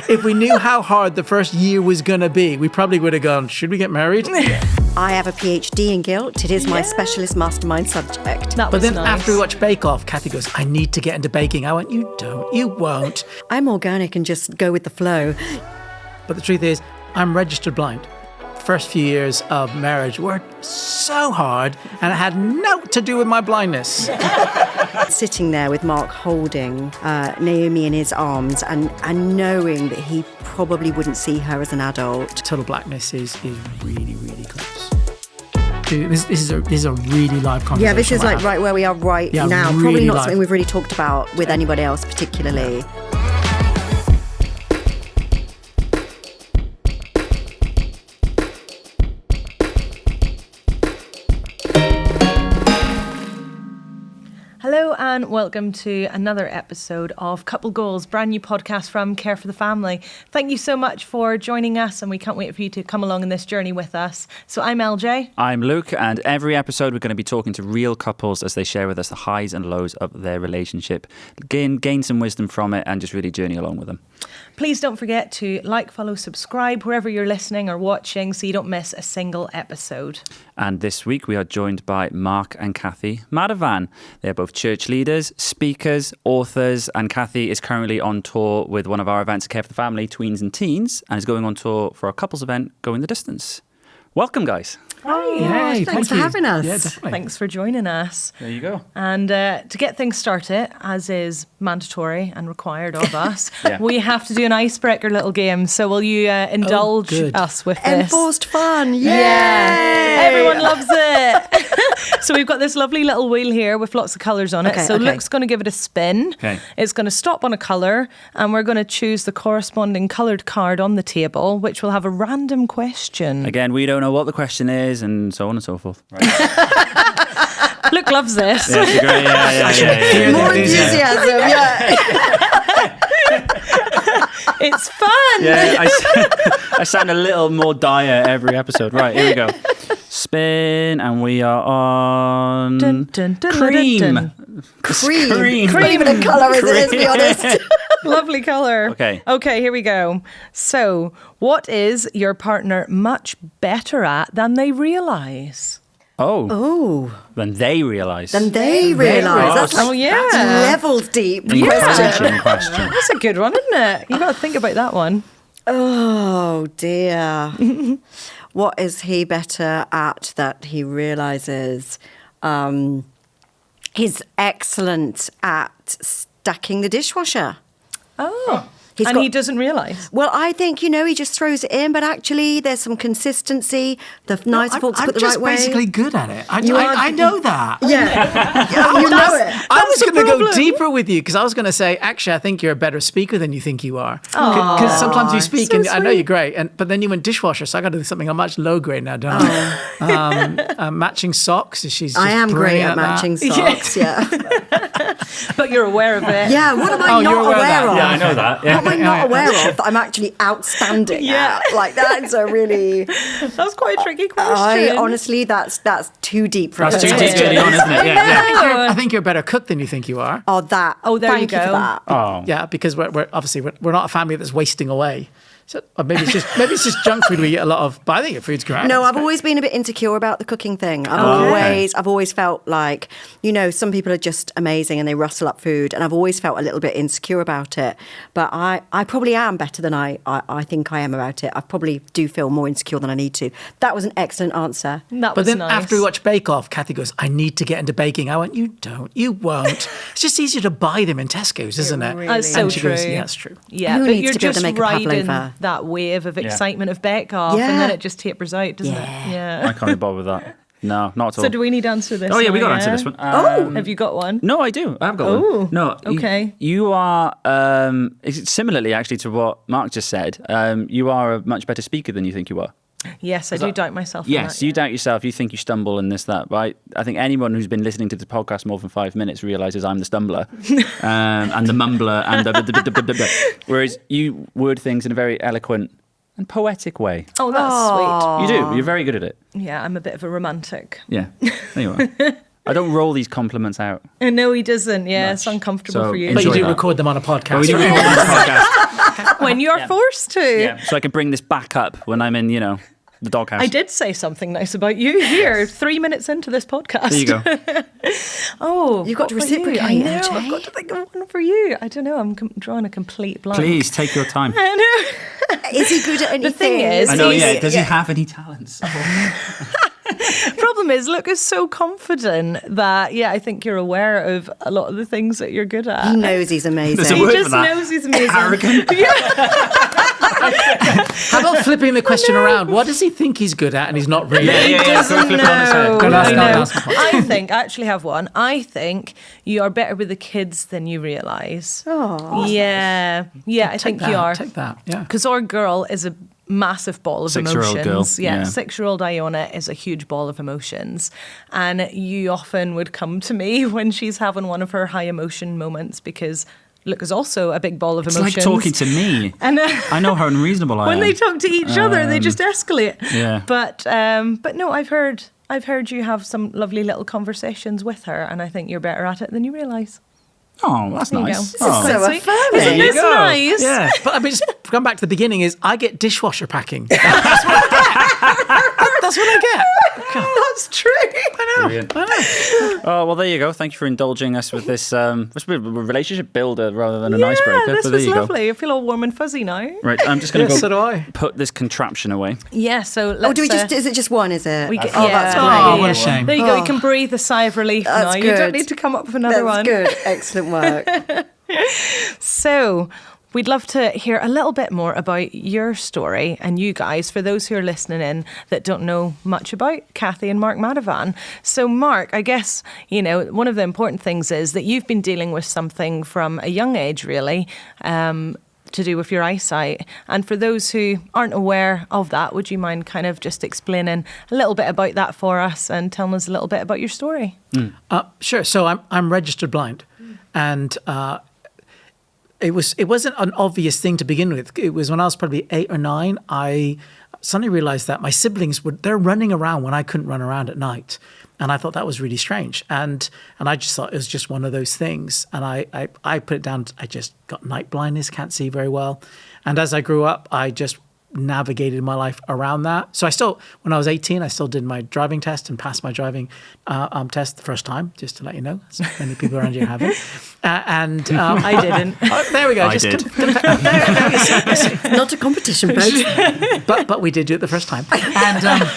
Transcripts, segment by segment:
if we knew how hard the first year was going to be, we probably would have gone, should we get married? I have a PhD in guilt. It is my specialist mastermind subject. But then after we watched Bake Off, Cathy goes, I need to get into baking. I went, you don't, you won't. I'm organic and just go with the flow. But the truth is, I'm registered blind. First few years of marriage were so hard, and it had no to do with my blindness. Sitting there with Mark holding Naomi in his arms and knowing that he probably wouldn't see her as an adult. Total blackness is really, really close. Dude, this is a really live conversation. Yeah, this is like right where we are right now. Really Probably not live. something we've really talked about with anybody else particularly. Hello and welcome to another episode of Couple Goals, brand new podcast from Care for the Family. Thank you so much for joining us, and we can't wait for you to come along on this journey with us. So I'm LJ. I'm Luke, and every episode we're going to be talking to real couples as they share with us the highs and lows of their relationship, gain some wisdom from it, and just really journey along with them. Please don't forget to like, follow, subscribe wherever you're listening or watching so you don't miss a single episode. And this week we are joined by Mark and Cathy Madavan. They're both church leaders, speakers, authors, and Cathy is currently on tour with one of our events, Care for the Family, Tweens and Teens, and is going on tour for a couples event, Going the Distance. Welcome, guys. Hi. Thanks for having us. Yeah, definitely. Thanks for joining us. There you go. And to get things started, as is mandatory and required of us, we have to do an icebreaker little game. So will you indulge us with this? Enforced fun. Yay! Yeah. Everyone loves it. So we've got this lovely little wheel here with lots of colours on it. Okay, so okay. Luke's going to give it a spin. Okay. It's going to stop on a colour and we're going to choose the corresponding coloured card on the table, which will have a random question. Again, we don't know what the question is, and so on and so forth. Right. Luke loves this. Yeah, it's great. Yeah. More enthusiasm, yeah. It's fun. Yeah, I sound a little more dire every episode. Right, here we go. Spin, and we are on Dun, dun, dun, cream. dun, dun. Cream. Not even a colour, is it? Let's be honest. Lovely colour. Okay, here we go. So, what is your partner much better at than they realise? Oh. Then they realise. Then they realise. That's like, yeah. that's levels deep. Encouraging question. That's a good one, isn't it? You've got to think about that one. Oh, dear. What is he better at that he realises? He's excellent at stacking the dishwasher. Oh. He doesn't realise? Well, I think, he just throws it in, but actually there's some consistency. The knives are put the right way. I'm just basically good at it. I know that. Yeah. You know it. I was going to go deeper with you because I was going to say, actually, I think you're a better speaker than you think you are. Because sometimes you speak and I know you're great, but then you went dishwasher, so I got to do something on much low grade now, don't I? Matching socks. She's just I am great at that. matching socks, yeah. But you're aware of it. Yeah, what am I not aware of? Yeah, I know that. Yeah. What am I not aware of that I'm actually outstanding at? Like, that's a really... That's quite a tricky question. Honestly, that's too deep for That's us. too deep early on, isn't it? Yeah. I think you're a better cook than you think you are. Oh, there Thank you go. For that. Oh. Yeah, because we're obviously we're not a family that's wasting away. So, or maybe it's just junk food we eat a lot of. But I think your food's great. No, I've always been a bit insecure about the cooking thing. I've always felt like, some people are just amazing and they rustle up food, and I've always felt a little bit insecure about it. But I probably am better than I think I am about it. I probably do feel more insecure than I need to. That was an excellent answer. But then after we watched Bake Off, Cathy goes, I need to get into baking. I went, you don't, you won't. It's just easier to buy them in Tesco's, isn't it? That's so and she true. goes, yeah, it's true. Yeah, Who but needs you're to be able to just make a riding pavlova? that wave of excitement of Bake Off, and then it just tapers out, doesn't it? Yeah. I can't be bothered with that. No, not at all. So do we need to answer this? Oh, yeah, we got to answer this one. Have you got one? No, I do. I've got one. No, okay. You are, similarly actually to what Mark just said, you are a much better speaker than you think you are. Yes, I do doubt myself. Yes, you doubt yourself. You think you stumble and this, that. Right? I think anyone who's been listening to this podcast more than 5 minutes realises I'm the stumbler and the mumbler and the whereas you word things in a very eloquent and poetic way. Oh, that's sweet. You do. You're very good at it. Yeah, I'm a bit of a romantic. Yeah. There you are. I don't roll these compliments out. No, he doesn't. Yeah, much. it's uncomfortable So for you. But you do that. record them on a podcast. But we do record them on a podcast. when you're forced to. Yeah. So I can bring this back up when I'm in, the doghouse. I did say something nice about you here 3 minutes into this podcast. There you go. You've got to reciprocate. I know. MJ. I've got to think of one for you. I don't know. I'm drawing a complete blank. Please take your time. I know. Is he good at anything? The thing is, I know, yeah. Does he have any talents? Problem is, Luke is so confident that, I think you're aware of a lot of the things that you're good at. He knows he's amazing. There's a He word just for that. knows he's amazing. Arrogant. How about flipping the question around? What does he think he's good at and he's not really? He doesn't Flip it on its head. know. Go I know. ask him. I think, I actually have one. I think you are better with the kids than you realise. Oh, Yeah. Yeah, I think you are. Take that. Yeah. Because our girl is a massive ball of 6-year-old emotions. girl, yeah. 6-year-old Iona is a huge ball of emotions. And you often would come to me when she's having one of her high emotion moments because Luke is also a big ball of It's emotions. like talking to me. And I know how unreasonable I am. when they talk to each other, they just escalate. Yeah. But no, I've heard you have some lovely little conversations with her, and I think you're better at it than you realise. Oh, that's There you nice. go. Oh. This is So quite sweet. affirming. Isn't There you this go. nice? Yeah, but I mean, just come back to the beginning. Is I get dishwasher packing. That's what I get. That's what I get. that's true. Brilliant. Oh, well, there you go. Thank you for indulging us with this. It's a bit of a relationship builder rather than an icebreaker. This but there was you go. lovely. I feel all warm and fuzzy now. Right, I'm just going to Yes, go so do I. put this contraption away. Yeah, so let's... Oh, do we just? Is it just one? Is it? that's that's great. Oh, what a shame. There you go. You can breathe a sigh of relief That's now. You don't good. need to come up with another That's one. good. Excellent work. So, we'd love to hear a little bit more about your story and you guys, for those who are listening in that don't know much about Cathy and Mark Madavan. So, Mark, I guess, one of the important things is that you've been dealing with something from a young age, really, to do with your eyesight. And for those who aren't aware of that, would you mind kind of just explaining a little bit about that for us and telling us a little bit about your story? Sure. So I'm registered blind, and it wasn't an obvious thing to begin with. It was when I was probably 8 or 9. I suddenly realized that my siblings they're running around when I couldn't run around at night. And I thought that was really strange. And I just thought it was just one of those things. And I put it down, I just got night blindness, can't see very well. And as I grew up, I just navigated my life around that. So when I was 18, I still did my driving test and passed my driving test the first time, just to let you know. So many people around you haven't. I didn't. There we go. I did. Not a competition, folks. but we did do it the first time. And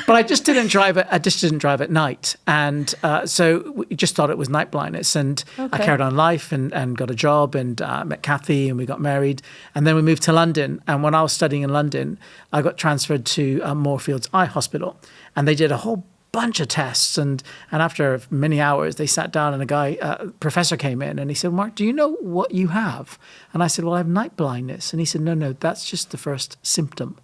but I just didn't drive it. I just didn't drive at night, and so we just thought it was night blindness. And I carried on life and got a job and met Cathy and we got married, and then we moved to London. And when I was studying in London, I got transferred to Moorfields Eye Hospital, and they did a whole bunch of tests, and after many hours they sat down and a professor came in and he said, "Mark, do you know what you have?" And I said, "Well, I have night blindness." And he said, no, that's just the first symptom.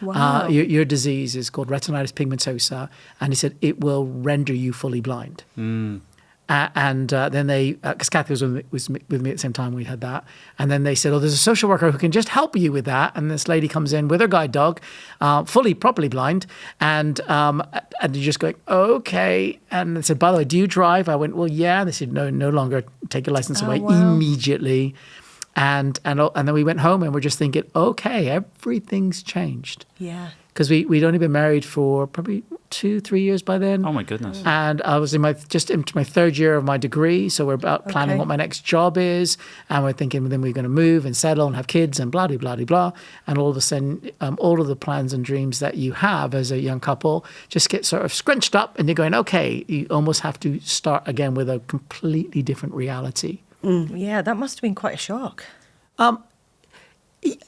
Wow. Your disease is called retinitis pigmentosa, and he said it will render you fully blind. And then they, because Cathy was with me at the same time we had that, and then they said, "Oh, there's a social worker who can just help you with that." And this lady comes in with her guide dog, properly blind, and you're just going, "Okay." And they said, "By the way, do you drive?" I went, "Well, yeah." They said, "No longer. Take your license away immediately." And then we went home and we're just thinking, okay, everything's changed. Yeah. Because we'd only been married for probably 2-3 years by then. Oh my goodness. And I was into my third year of my degree. So we're about planning what my next job is. And we're thinking then we're going to move and settle and have kids and blah, blah, blah, blah. And all of a sudden, all of the plans and dreams that you have as a young couple just get sort of scrunched up and you're going, okay, you almost have to start again with a completely different reality. Yeah, that must have been quite a shock.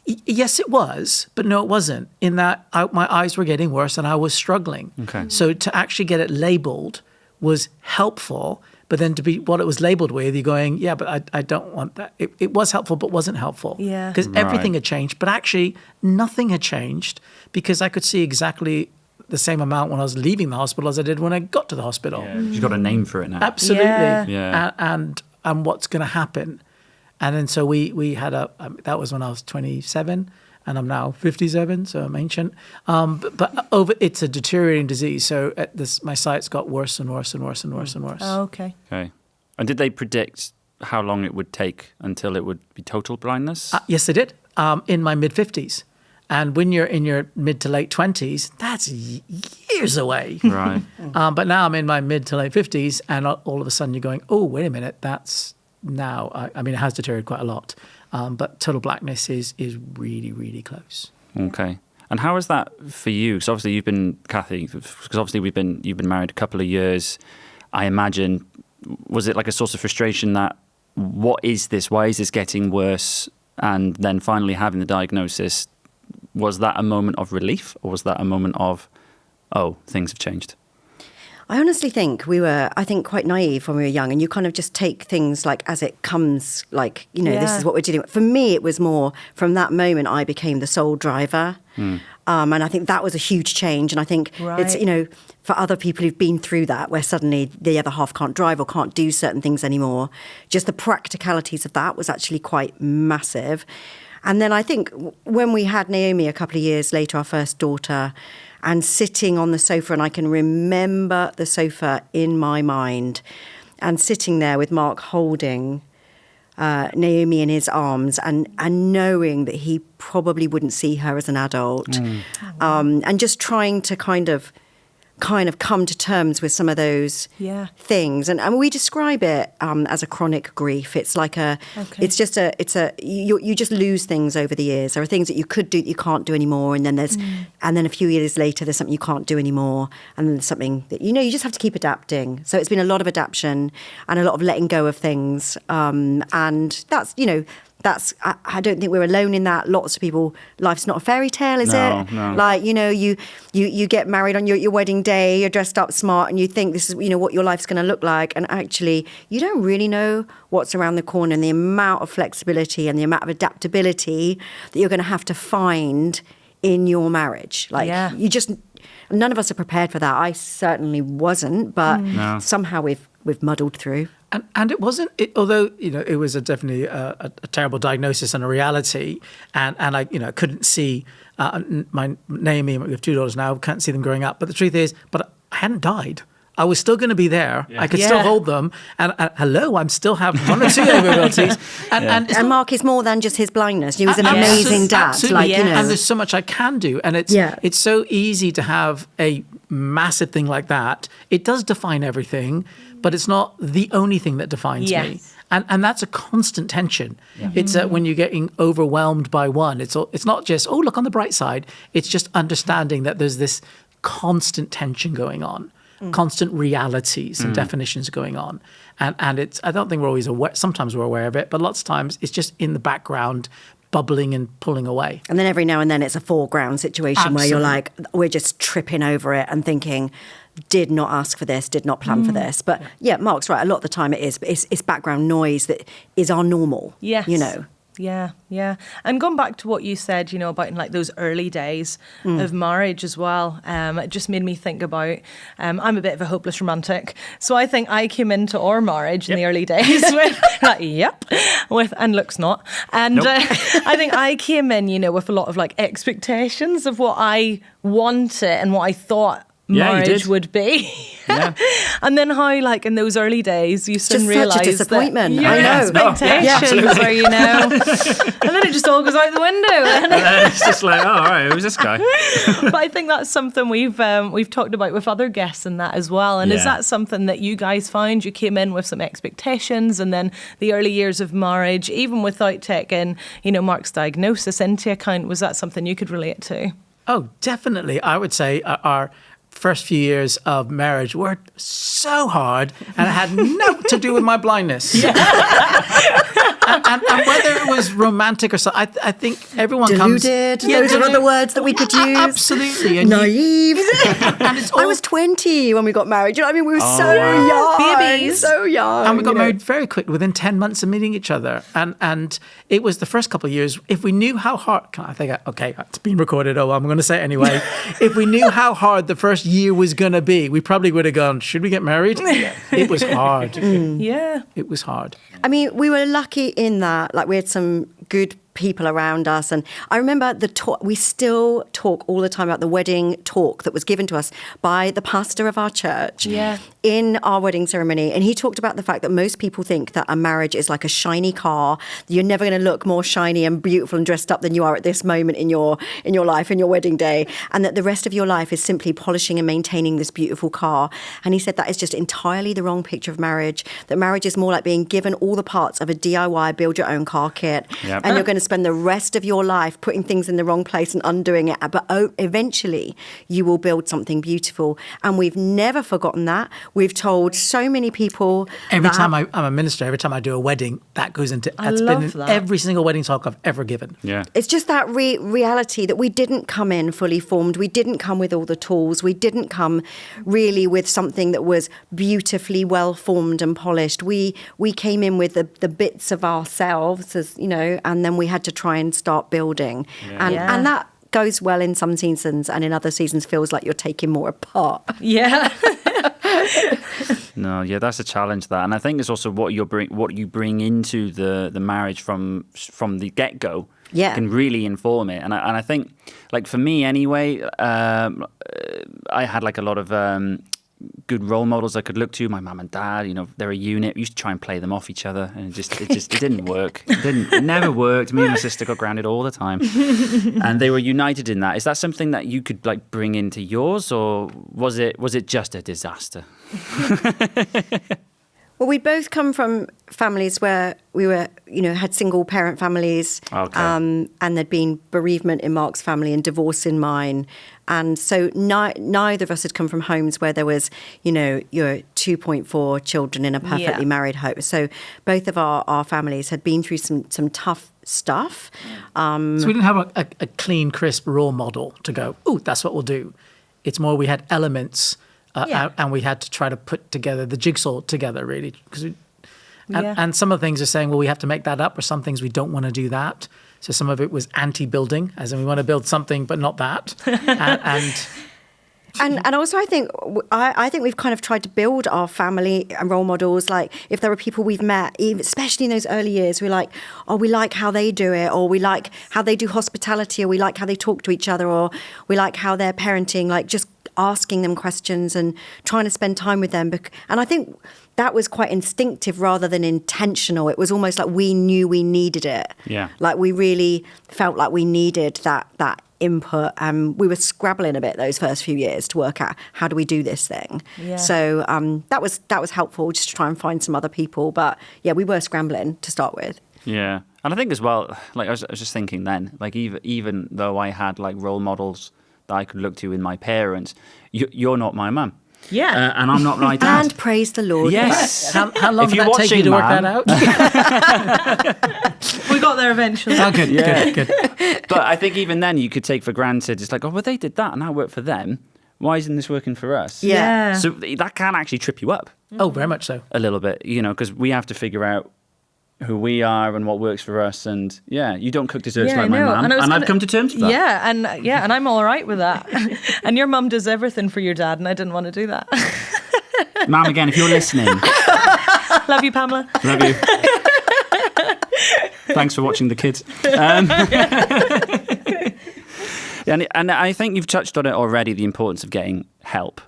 Yes, it was, but no, it wasn't. In that my eyes were getting worse and I was struggling. Okay. So to actually get it labelled was helpful, but then to be what it was labelled with, you're going, yeah, but I don't want that. It was helpful, but wasn't helpful. Yeah. Because everything had changed, but actually nothing had changed because I could see exactly the same amount when I was leaving the hospital as I did when I got to the hospital. Yeah, you've got a name for it now. Absolutely. Yeah. And what's going to happen. And then so we had that was when I was 27 and I'm now 57, so I'm ancient. But it's a deteriorating disease. So my sight's got worse and worse and worse and worse and worse. Oh, okay. Okay. And did they predict how long it would take until it would be total blindness? Yes, they did. in my mid-50s. And when you're in your mid to late 20s, that's years away. Right. But now I'm in my mid to late 50s, and all of a sudden you're going, oh, wait a minute, that's now, I mean, it has deteriorated quite a lot. But total blackness is really, really close. Okay. And how is that for you? Because obviously you've been, Cathy, because obviously you've been married a couple of years. I imagine, was it like a source of frustration that, what is this? Why is this getting worse? And then finally having the diagnosis, was that a moment of relief, or was that a moment of, oh, things have changed? I honestly think we were, quite naive when we were young, and you kind of just take things like as it comes, like, this is what we're dealing with. For me, it was more from that moment I became the sole driver. And I think that was a huge change. And I think it's, for other people who've been through that, where suddenly the other half can't drive or can't do certain things anymore, just the practicalities of that was actually quite massive. And then I think when we had Naomi a couple of years later, our first daughter, and sitting on the sofa, and I can remember the sofa in my mind, and sitting there with Mark holding Naomi in his arms, and knowing that he probably wouldn't see her as an adult, and just trying to kind of come to terms with some of those things. And we describe it as a chronic grief. It's like you just lose things over the years. There are things that you could do that you can't do anymore. And then and then a few years later, there's something you can't do anymore. And then there's something that, you just have to keep adapting. So it's been a lot of adaptation and a lot of letting go of things. And that's, I don't think we're alone in that. Lots of people, life's not a fairy tale, is it? No. Like, you get married on your wedding day, you're dressed up smart, and you think this is, what your life's going to look like. And actually, you don't really know what's around the corner, and the amount of flexibility and the amount of adaptability that you're going to have to find in your marriage. Like, none of us are prepared for that. I certainly wasn't, but somehow we've muddled through. And it wasn't, although, it was definitely a terrible diagnosis and a reality. And I, couldn't see my Naomi, we have two daughters now, can't see them growing up. But the truth is, but I hadn't died. I was still going to be there. Yeah. I could still hold them. And hello, I'm still have one or two abilities. And Mark is more than just his blindness. He was an amazing dad. Absolutely. And there's so much I can do. And it's so easy to have a massive thing like that. It does define everything, but it's not the only thing that defines me. And that's a constant tension. Yeah. It's when you're getting overwhelmed by one. It's not just, oh, look on the bright side. It's just understanding that there's this constant tension going on. Constant realities and definitions going on. And it's, I don't think we're always aware, sometimes we're aware of it, but lots of times it's just in the background, bubbling and pulling away. And then every now and then it's a foreground situation where you're like, we're just tripping over it and thinking, did not ask for this, did not plan for this. But Mark's right, a lot of the time it is, but it's background noise that is our normal, Yeah. And going back to what you said, about in like those early days of marriage as well, it just made me think about, I'm a bit of a hopeless romantic. So I think I came into our marriage in the early days with, and looks not. And I think I came in, with a lot of like expectations of what I wanted and what I thought marriage would be. And then how, like, in those early days, you soon realise such a disappointment. That I know. Expectations are, and then it just all goes out the window. And then it's just like, oh, all right, who's this guy? But I think that's something we've talked about with other guests and that as well. And is that something that you guys found? You came in with some expectations, and then the early years of marriage, even without taking, Mark's diagnosis into account, was that something you could relate to? Oh, definitely. I would say our first few years of marriage were so hard, and it had nothing to do with my blindness. And whether it was romantic or something, I think everyone deluded. Those are other words that we could use. Absolutely. And naive. And it's all, I was 20 when we got married. You know what I mean? We were so young. Babies. So young. And we got married very quick, within 10 months of meeting each other. And it was the first couple of years, if we knew how hard, okay, it's been recorded, I'm going to say it anyway. If we knew how hard the first year was going to be, we probably would have gone, should we get married? It was hard. Yeah. It was hard. I mean, we were lucky in that, like, we had some good people around us. And I remember we still talk all the time about the wedding talk that was given to us by the pastor of our church in our wedding ceremony. And he talked about the fact that most people think that a marriage is like a shiny car. You're never going to look more shiny and beautiful and dressed up than you are at this moment in your life, in your wedding day. And that the rest of your life is simply polishing and maintaining this beautiful car. And he said that is just entirely the wrong picture of marriage. That marriage is more like being given all the parts of a DIY build your own car kit. Yep. And you're going to spend the rest of your life putting things in the wrong place and undoing it. But eventually you will build something beautiful. And we've never forgotten that. We've told so many people. Every time I'm a minister, every time I do a wedding, that goes into, that's been in every single wedding talk I've ever given. Yeah. It's just that reality that we didn't come in fully formed. We didn't come with all the tools. We didn't come really with something that was beautifully well formed and polished. We came in with the bits of ourselves, as you know, and then we had to try and start building. And that goes well in some seasons, and in other seasons feels like you're taking more apart. Yeah. No, yeah, that's a challenge. That, and I think it's also what you bring into the marriage from the get go. Yeah. Can really inform it, and I think, like for me anyway, I had like a lot of good role models I could look to. My mum and dad, you know, they're a unit. We used to try and play them off each other, and it didn't work. It never worked. Me and my sister got grounded all the time, and they were united in that. Is that something that you could like bring into yours, or was it just a disaster? Well, we both come from families where we were, you know, had single parent families, and there'd been bereavement in Mark's family and divorce in mine. And so neither of us had come from homes where there was, you know, your 2.4 children in a perfectly married home. So both of our families had been through some tough stuff. So we didn't have a clean, crisp role model to go, oh, that's what we'll do. It's more we had elements. And we had to try to put together the jigsaw together, really. And some of the things are saying, well, we have to make that up, or some things we don't want to do that. So some of it was anti-building, as in we want to build something, but not that. And also, I think we've kind of tried to build our family and role models. Like, if there are people we've met, especially in those early years, we like how they do it, or we like how they do hospitality, or we like how they talk to each other, or we like how they're parenting, like just asking them questions and trying to spend time with them. And I think that was quite instinctive rather than intentional. It was almost like we knew we needed it. Yeah. Like we really felt like we needed that input. We were scrabbling a bit those first few years to work out how do we do this thing. Yeah. So that was helpful, just to try and find some other people. But yeah, we were scrambling to start with. Yeah. And I think as well, like I was just thinking then, like even though I had like role models that I could look to in my parents, you're not my mum. Yeah. And I'm not my dad. And praise the Lord. Yes. How long did that take you to work that out? We got there eventually. Oh, good, yeah. good. But I think even then you could take for granted, it's like, oh, well, they did that and that worked for them. Why isn't this working for us? Yeah. So that can actually trip you up. Oh, very much so. A little bit, you know, because we have to figure out who we are and what works for us. And yeah, you don't cook desserts like my mum. And I've come to terms with that. Yeah, and I'm all right with that. And your mum does everything for your dad, and I didn't want to do that. Mum, again, if you're listening. Love you, Pamela. Love you. Thanks for watching the kids. And I think you've touched on it already, the importance of getting help.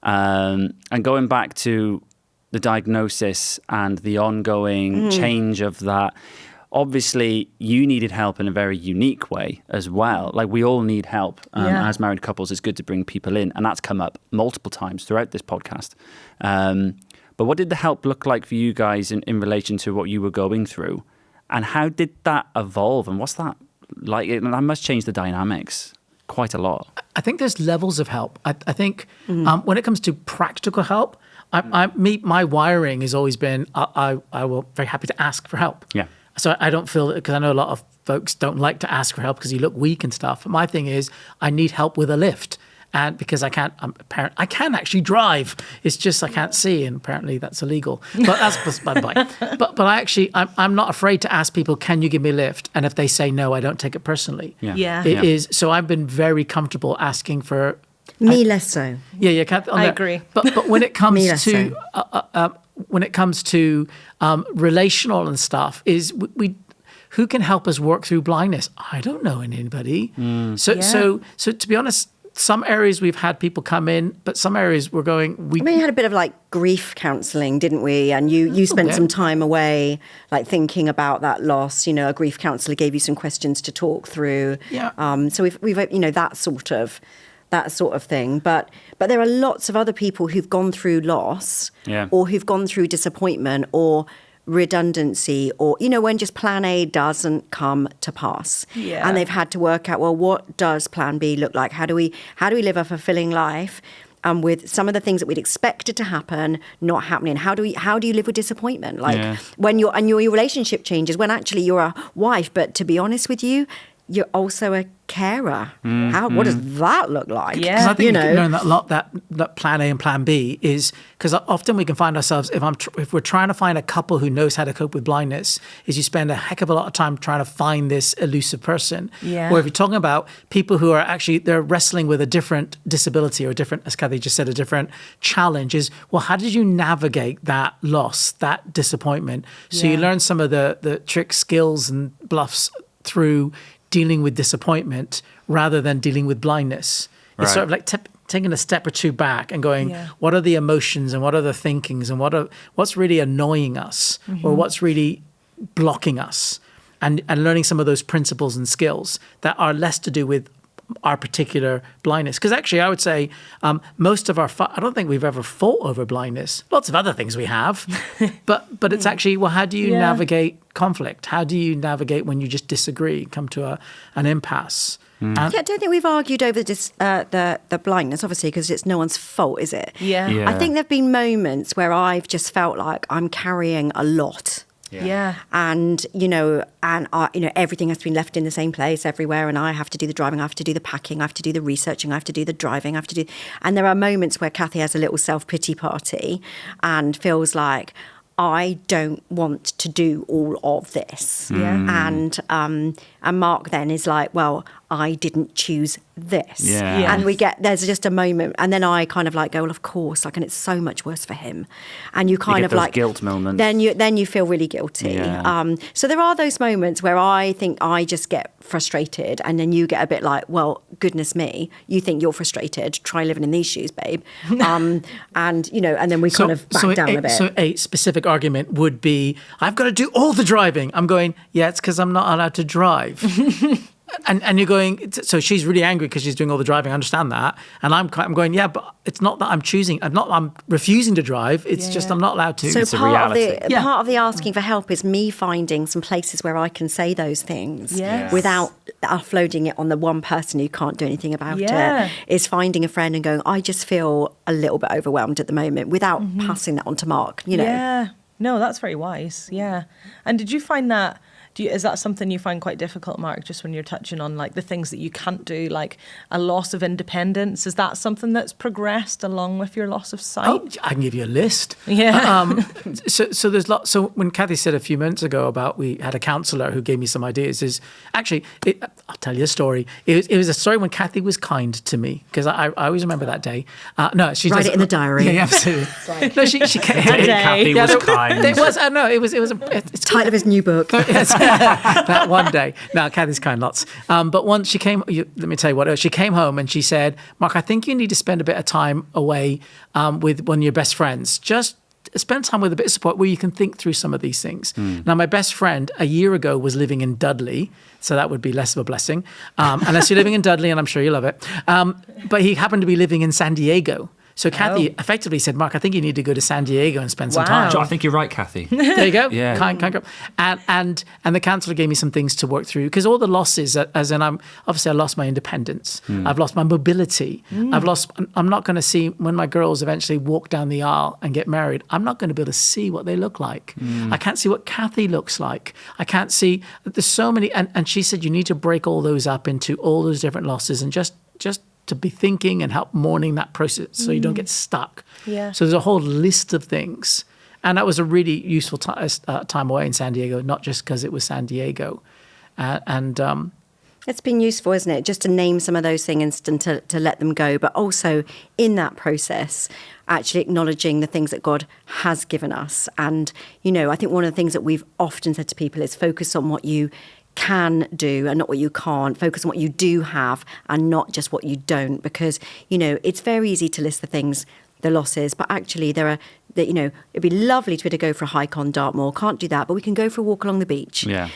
And going back to the diagnosis and the ongoing change of that. Obviously, you needed help in a very unique way as well. Like, we all need help. As married couples, it's good to bring people in. And that's come up multiple times throughout this podcast. But what did the help look like for you guys in relation to what you were going through? And how did that evolve? And what's that like? That must change the dynamics quite a lot. I think there's levels of help. I think when it comes to practical help, my wiring has always been, I will very happy to ask for help. Yeah. So I don't feel, because I know a lot of folks don't like to ask for help because you look weak and stuff. But my thing is, I need help with a lift. And because I can actually drive. It's just I can't see, and apparently that's illegal. But that's by the by. But I'm not afraid to ask people, can you give me a lift? And if they say no, I don't take it personally. Yeah. It is. So I've been very comfortable asking for. Me less so. Yeah, Cathy, I agree. But when it comes to relational and stuff, is we who can help us work through blindness? I don't know anybody. So to be honest, some areas we've had people come in, but some areas we're going. We had a bit of like grief counselling, didn't we? And you spent some time away, like thinking about that loss. You know, a grief counsellor gave you some questions to talk through. Yeah. So we've that sort of thing. But there are lots of other people who've gone through loss, or who've gone through disappointment, or redundancy, or when just plan A doesn't come to pass, and they've had to work out, well, what does plan B look like? How do we live a fulfilling life with some of the things that we'd expected to happen not happening? How do you live with disappointment, like when your relationship changes, when actually you're a wife, but to be honest with you, you're also a carer. What does that look like? Because I think you can learn that a lot, that plan A and plan B is, because often we can find ourselves, if we're trying to find a couple who knows how to cope with blindness, is you spend a heck of a lot of time trying to find this elusive person. Or if you're talking about people who are actually, they're wrestling with a different disability or different, as Cathy just said, a different challenge, is, well, how did you navigate that loss, that disappointment? So you learn some of the tricks, skills and bluffs through dealing with disappointment rather than dealing with blindness. It's sort of like taking a step or two back and going, what are the emotions and what are the thinkings and what's really annoying us or what's really blocking us, and learning some of those principles and skills that are less to do with our particular blindness. Because actually, I would say most of I don't think we've ever fought over blindness. Lots of other things we have. but it's actually, well, how do you navigate conflict? How do you navigate when you just disagree, come to an impasse? I don't think we've argued over the blindness, obviously, because it's no one's fault, is it? Yeah. I think there have been moments where I've just felt like I'm carrying a lot. And everything has been left in the same place everywhere, and I have to do the driving, I have to do the packing, I have to do the researching, I have to do the driving, and there are moments where Cathy has a little self-pity party and feels like, I don't want to do all of this. And Mark then is like, well, I didn't choose this. And there's just a moment, and then I kind of like go, well, of course, like, and it's so much worse for him. And you kind of like guilt moments. Then you feel really guilty. So there are those moments where I think I just get frustrated, and then you get a bit like, well, goodness me, you think you're frustrated, try living in these shoes, babe. And then we kind of back down a bit. So a specific argument would be, I've got to do all the driving. I'm going, it's because I'm not allowed to drive. And you're going, so she's really angry because she's doing all the driving. I understand that. And I'm going, but it's not that I'm choosing. I'm refusing to drive. It's just I'm not allowed to. So it's part of the asking for help is me finding some places where I can say those things without offloading it on the one person who can't do anything about it. Is finding a friend and going, I just feel a little bit overwhelmed at the moment, without passing that on to Mark. Yeah. No, that's very wise. Yeah. And did you find that? Is that something you find quite difficult, Mark, just when you're touching on like the things that you can't do, like a loss of independence? Is that something that's progressed along with your loss of sight? Oh, I can give you a list. So there's lots. So when Cathy said a few minutes ago about we had a counsellor who gave me some ideas, is actually, I'll tell you a story. It was a story when Cathy was kind to me, because I always remember that day. No, she write it in the diary. Yeah, absolutely. No, she Cathy was kind. It was. No, it was. It's title of his new book. That one day. No, Cathy's kind lots. But once she came, let me tell you what, she came home and she said, Mark, I think you need to spend a bit of time away with one of your best friends. Just spend time with a bit of support where you can think through some of these things. Now, my best friend a year ago was living in Dudley, so that would be less of a blessing. Unless you're living in Dudley, and I'm sure you love it. But he happened to be living in San Diego. So Cathy effectively said, Mark, I think you need to go to San Diego and spend some time. I think you're right, Cathy. There you go. Yeah. Kind go. And the counsellor gave me some things to work through, because all the losses, as in I lost my independence. I've lost my mobility. I'm not going to see, when my girls eventually walk down the aisle and get married, I'm not going to be able to see what they look like. I can't see what Cathy looks like. I can't see, there's so many, and she said, you need to break all those up into all those different losses and just to be thinking and help mourning that process so you don't get stuck. So there's a whole list of things. And that was a really useful time away in San Diego, not just because it was San Diego. It's been useful, isn't it? Just to name some of those things and to let them go. But also in that process, actually acknowledging the things that God has given us. And, I think one of the things that we've often said to people is focus on what you can do and not what you can't. Focus on what you do have and not just what you don't. Because, it's very easy to list the things, the losses, but actually there are, it'd be lovely to be able to go for a hike on Dartmoor. Can't do that, but we can go for a walk along the beach. Yeah.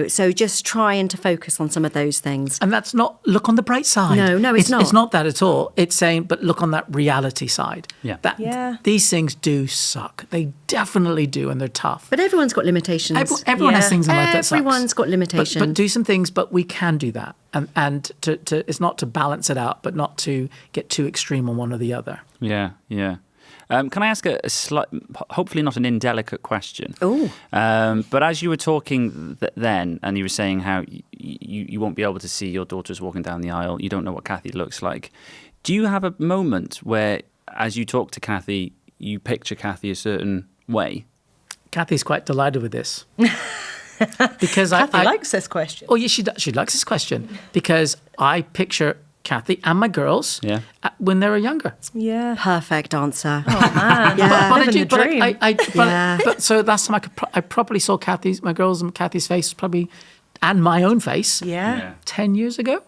So just trying to focus on some of those things. And that's not look on the bright side. No, it's not. It's not that at all. It's saying, but look on that reality side. Yeah. These things do suck. They definitely do, and they're tough. But everyone's got limitations. Everyone has things in life that sucks. Everyone's got limitations. But do some things, but we can do that. And to it's not to balance it out, but not to get too extreme on one or the other. Yeah. Can I ask a slight, hopefully not an indelicate question? Oh. But as you were talking then, and you were saying how you won't be able to see your daughters walking down the aisle, you don't know what Cathy looks like. Do you have a moment where, as you talk to Cathy, you picture Cathy a certain way? Cathy's quite delighted with this. Because Cathy likes this question. Oh, yeah, she likes this question. Because I picture Cathy and my girls when they were younger. Yeah. Perfect answer. Oh, man. Yeah. But I Living do. the But dream. but so last time I probably saw my girls and Cathy's face probably, and my own face. Yeah. 10 years ago.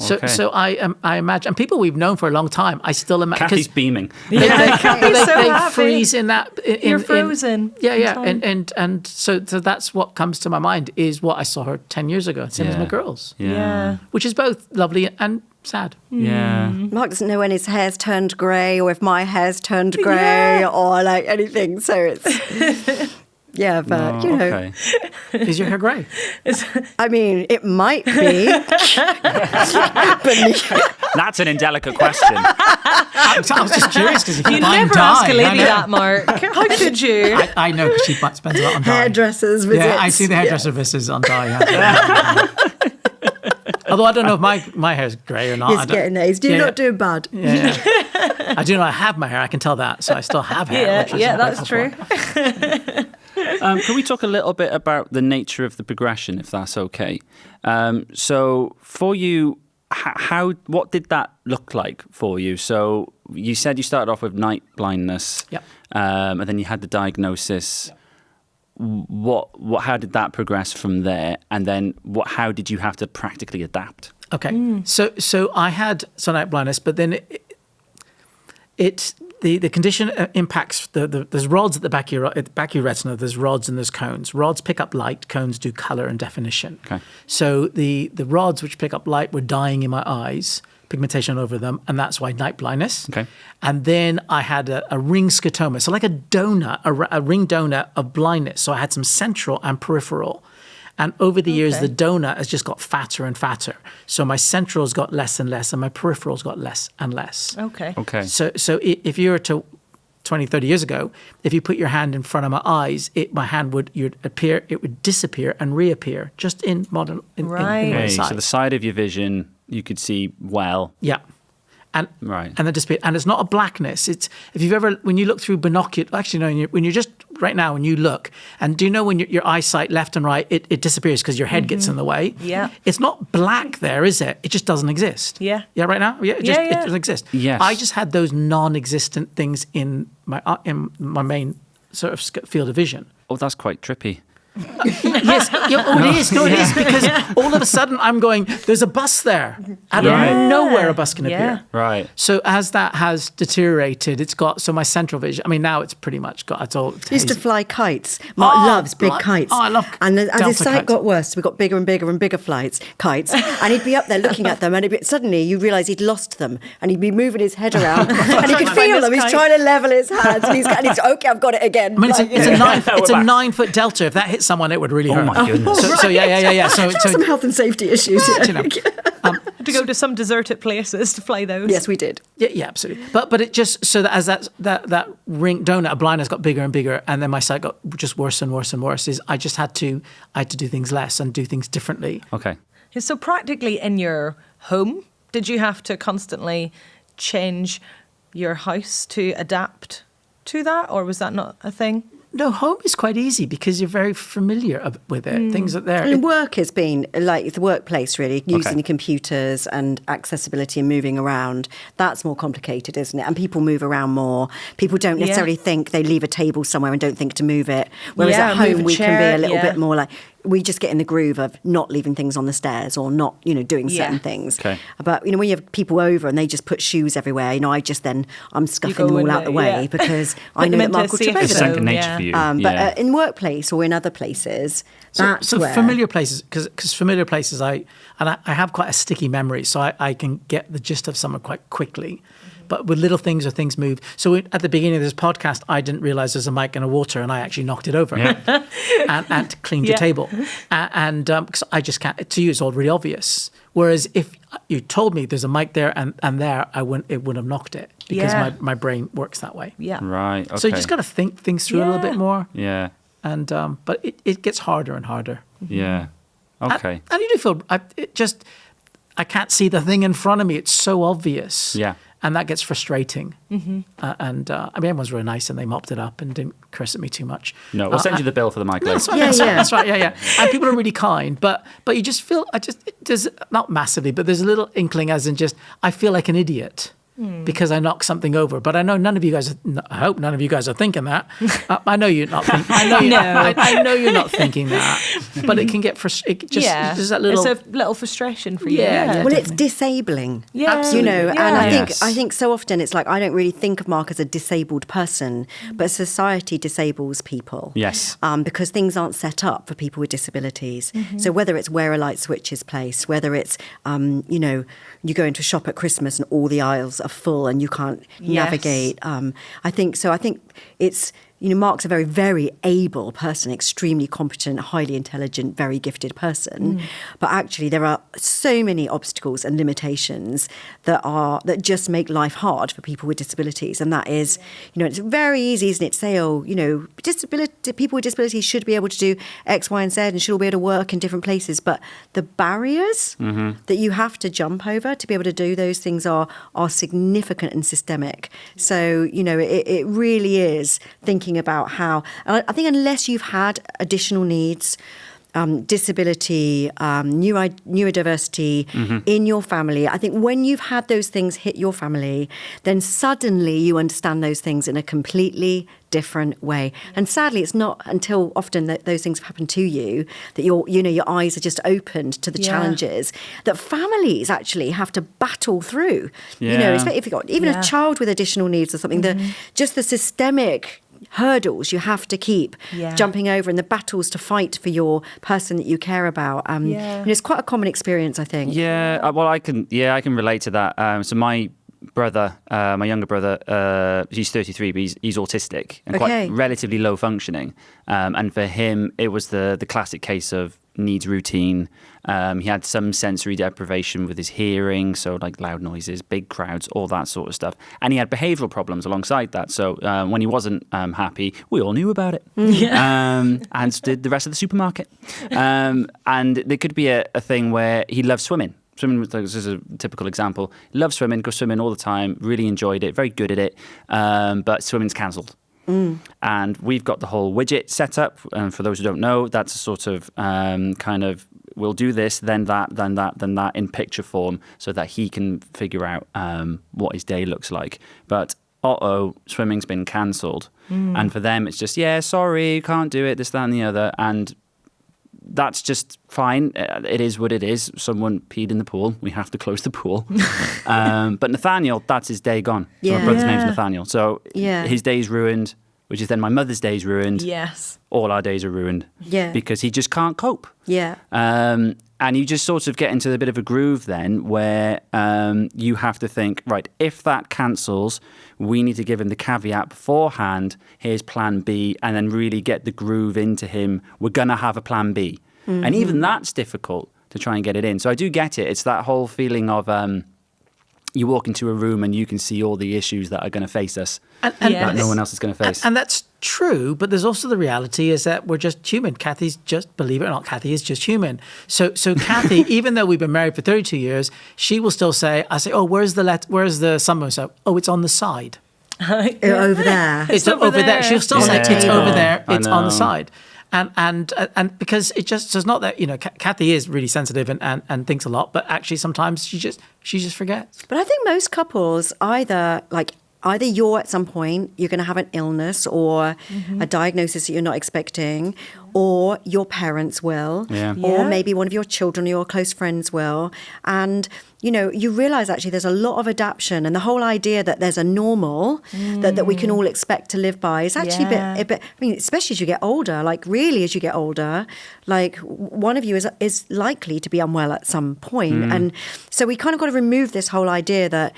Okay. So I imagine, and people we've known for a long time, I still imagine. Cathy's beaming. They happy. freeze in that. You're frozen. Yeah. And so that's what comes to my mind is what I saw her 10 years ago. Same as my girls. Yeah. Which is both lovely and sad. Yeah. Mark doesn't know when his hair's turned grey or if my hair's turned grey or like anything. So it's... Yeah, but, Okay. Is your hair grey? I mean, it might be. That's an indelicate question. I was just curious because You never ask a lady that, Mark. How could you? I know because she spends a lot on dye. Hairdressers visits. Yeah, I see the hairdresser visits on dye. Yeah. Although I don't know if my hair's grey or not. He's getting there. He's not doing bad. Yeah. I do know I have my hair. I can tell that. So I still have hair. Yeah, that's true. Can we talk a little bit about the nature of the progression, if that's okay? So for you, what did that look like for you? So you said you started off with night blindness, and then you had the diagnosis. Yep. How did that progress from there? And then how did you have to practically adapt? Okay, so I had night blindness, but then the condition impacts there's rods at the back of your retina. There's rods and there's cones. Rods pick up light. Cones do color and definition. Okay. So the rods which pick up light were dying in my eyes, pigmentation over them, and that's why night blindness. Okay. And then I had a ring scotoma, so like a donut, a ring donut of blindness. So I had some central and peripheral. And over the years, the donut has just got fatter and fatter. So my central's got less and less, and my peripheral's got less and less. Okay. So if you were to 20, 30 years ago, if you put your hand in front of my eyes, my hand would disappear and reappear just in modern in one side. So the side of your vision you could see well. Yeah. And then disappear. And it's not a blackness. It's when you look through binocular. Actually, no. When you're just right now, when you look, and do you know when your eyesight left and right, it disappears because your head gets in the way. Yeah. It's not black there, is it? It just doesn't exist. Yeah. Yeah. Right now. Yeah. It doesn't exist. Yes. I just had those non-existent things in my main sort of field of vision. Oh, that's quite trippy. Yes, it is. No, it is because all of a sudden I'm going. There's a bus there. Out of nowhere, a bus can appear. Right. So as that has deteriorated, it's got my central vision. I mean, now it's pretty much got it's all. Used to fly kites. Mark loves big kites. Oh, I love. And as his sight kites. got worse, we got bigger and bigger and bigger kites, and he'd be up there looking at them, and suddenly you realise he'd lost them, and he'd be moving his head around, and he could feel them. He's trying to level his hands, and he's okay. I've got it again. I mean, it's a 9 foot delta. If that hit someone, it would really hurt. Oh my goodness. So yeah. So some health and safety issues. Had to go to some deserted places to fly those. Yes, we did. Yeah, absolutely. But it just so that as that ring donut of blindness got bigger and bigger, and then my sight got just worse and worse and worse. I had to do things less and do things differently. Okay. So practically in your home, did you have to constantly change your house to adapt to that, or was that not a thing? No, home is quite easy because you're very familiar with it. Things are there. And work has been like the workplace, really, using the computers and accessibility and moving around. That's more complicated, isn't it? And people move around more. People don't necessarily think they leave a table somewhere and don't think to move it. Whereas at home, we can be a little bit more like, we just get in the groove of not leaving things on the stairs or not, doing certain things. Okay. But, when you have people over and they just put shoes everywhere, I'm scuffing them all out the way because I know that Mark will trip over It's them. second nature for you. But in workplace or in other places, that's where... familiar places, because familiar places, I have quite a sticky memory, so I can get the gist of someone quite quickly. But with little things or things move. So at the beginning of this podcast, I didn't realize there's a mic and a water, and I actually knocked it over and cleaned your table. And because I just can't, to you, it's all really obvious. Whereas if you told me there's a mic there and there, it wouldn't have knocked it because my brain works that way. Yeah. Right. Okay. So you just got to think things through a little bit more. Yeah. And but it gets harder and harder. Yeah. Okay. And you do feel I can't see the thing in front of me. It's so obvious. Yeah. And that gets frustrating. Everyone's really nice and they mopped it up and didn't curse at me too much. No, we'll send you the bill for the mic later. That's right. Yeah. And people are really kind, but you just feel there's not massively, but there's a little inkling, as in just I feel like an idiot. Because I knocked something over, but I know none of you guys. I hope none of you guys are thinking that. I know you're not. I know you're not thinking that. But it can get frustrating. Just that little. It's a little frustration for you. Yeah. Well, it's disabling. Yeah. Absolutely. And Yes. I think so often it's like I don't really think of Mark as a disabled person, but society disables people. Yes. Because things aren't set up for people with disabilities. So whether it's where a light switch is placed, whether it's you go into a shop at Christmas and all the aisles are full and you can't navigate. I think it's, Mark's a very, very able person, extremely competent, highly intelligent, very gifted person. But actually there are so many obstacles and limitations that just make life hard for people with disabilities. And that is, it's very easy, isn't it, to say, people with disabilities should be able to do X, Y, and Z and should all be able to work in different places. But the barriers that you have to jump over to be able to do those things are significant and systemic. So, it really is thinking about how, and I think unless you've had additional needs, disability, neurodiversity in your family, I think when you've had those things hit your family, then suddenly you understand those things in a completely different way. And sadly, it's not until often that those things have happened to you that your eyes are just opened to the challenges that families actually have to battle through. If you've got even a child with additional needs or something, just the systemic hurdles you have to keep jumping over and the battles to fight for your person that you care about. It's quite a common experience, I think. Yeah, well, I can relate to that. So my brother, my younger brother, he's 33, but he's autistic and quite relatively low functioning. And for him, it was the classic case of needs routine. He had some sensory deprivation with his hearing, so like loud noises, big crowds, all that sort of stuff. And he had behavioural problems alongside that. So when he wasn't happy, we all knew about it. And so did the rest of the supermarket. And there could be a thing where he loves swimming. Swimming, this is a typical example. Loves swimming, goes swimming all the time, really enjoyed it, very good at it. But swimming's cancelled. And we've got the whole widget set up. And for those who don't know, that's a sort of kind of, we'll do this, then that, then that, then that in picture form so that he can figure out what his day looks like. But swimming's been cancelled. And for them, it's just, sorry, can't do it, this, that, and the other. And that's just fine. It is what it is. Someone peed in the pool. We have to close the pool. But Nathaniel, that's his day gone. So my brother's name's Nathaniel. So his day's ruined, which is then my mother's day's ruined. Yes. All our days are ruined. Yeah. Because he just can't cope. Yeah. And you just sort of get into a bit of a groove then where you have to think, right, if that cancels, we need to give him the caveat beforehand, here's plan B, and then really get the groove into him. We're going to have a plan B. And even that's difficult to try and get it in. So I do get it. It's that whole feeling of you walk into a room and you can see all the issues that are going to face us that no one else is going to face. And that's true, but there's also the reality is that we're just human. Cathy's just, believe it or not, Cathy is just human. So Cathy, even though we've been married for 32 years, she will still say, I say, where's the sunburn soap? Oh, it's on the side. over there. It's over there. She'll still say, it's over there. It's on the side. And because it just does not that, Cathy is really sensitive and thinks a lot, but actually sometimes she just forgets. But I think most couples either you're at some point, you're going to have an illness or a diagnosis that you're not expecting, or your parents will, or maybe one of your children or your close friends will. And, you realize actually there's a lot of adaptation, and the whole idea that there's a normal that we can all expect to live by is actually a bit, especially as you get older, really as you get older, one of you is likely to be unwell at some point. And so we kind of got to remove this whole idea that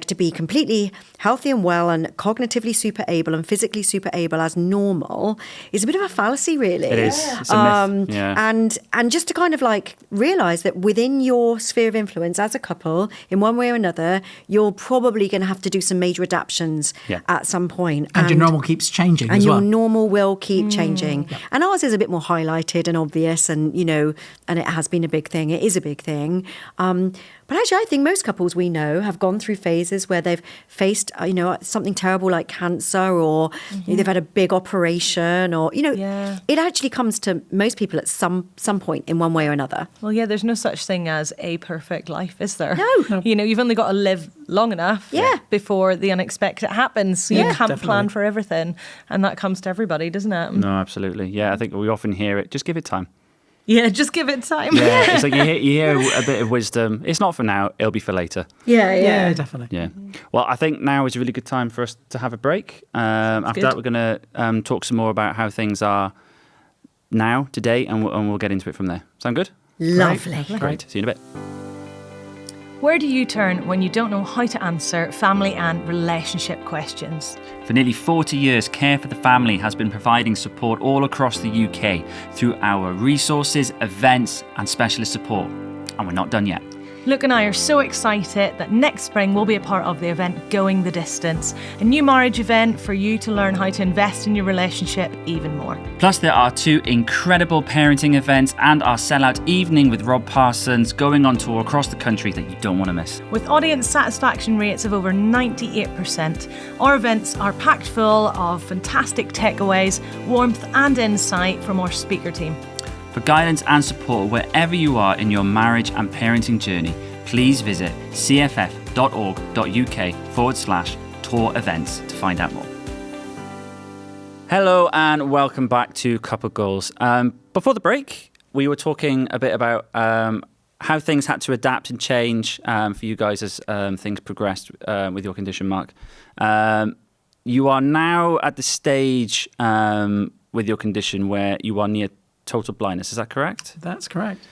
to be completely healthy and well and cognitively super able and physically super able as normal is a bit of a fallacy, really. It is. It's a myth. And just to kind of realize that within your sphere of influence as a couple, in one way or another, you're probably going to have to do some major adaptations at some point. And your normal keeps changing as well. And your normal will keep changing. Yeah. And ours is a bit more highlighted and obvious, and and it has been a big thing. It is a big thing. But actually, I think most couples we know have gone through phases where they've faced, something terrible like cancer, or they've had a big operation, or it actually comes to most people at some point in one way or another. Well, there's no such thing as a perfect life, is there? No. You've only got to live long enough before the unexpected happens. So you can't definitely plan for everything, and that comes to everybody, doesn't it? No, absolutely. Yeah, I think we often hear it. Just give it time. Yeah, just give it time. Yeah, it's like you hear a bit of wisdom. It's not for now, it'll be for later. Yeah, definitely. Yeah. Well, I think now is a really good time for us to have a break. After that, we're going to talk some more about how things are now, today, and we'll get into it from there. Sound good? Lovely. Great. See you in a bit. Where do you turn when you don't know how to answer family and relationship questions? For nearly 40 years, Care for the Family has been providing support all across the UK through our resources, events and specialist support. And we're not done yet. Luke and I are so excited that next spring we'll be a part of the event Going the Distance, a new marriage event for you to learn how to invest in your relationship even more. Plus, there are 2 incredible parenting events and our sellout evening with Rob Parsons going on tour across the country that you don't want to miss. With audience satisfaction rates of over 98%, our events are packed full of fantastic takeaways, warmth and insight from our speaker team. For guidance and support wherever you are in your marriage and parenting journey, please visit cff.org.uk/tour events to find out more. Hello and welcome back to Couple Goals. Before the break, we were talking a bit about how things had to adapt and change for you guys as things progressed with your condition, Mark. You are now at the stage with your condition where you are near total blindness. Is that correct? That's correct.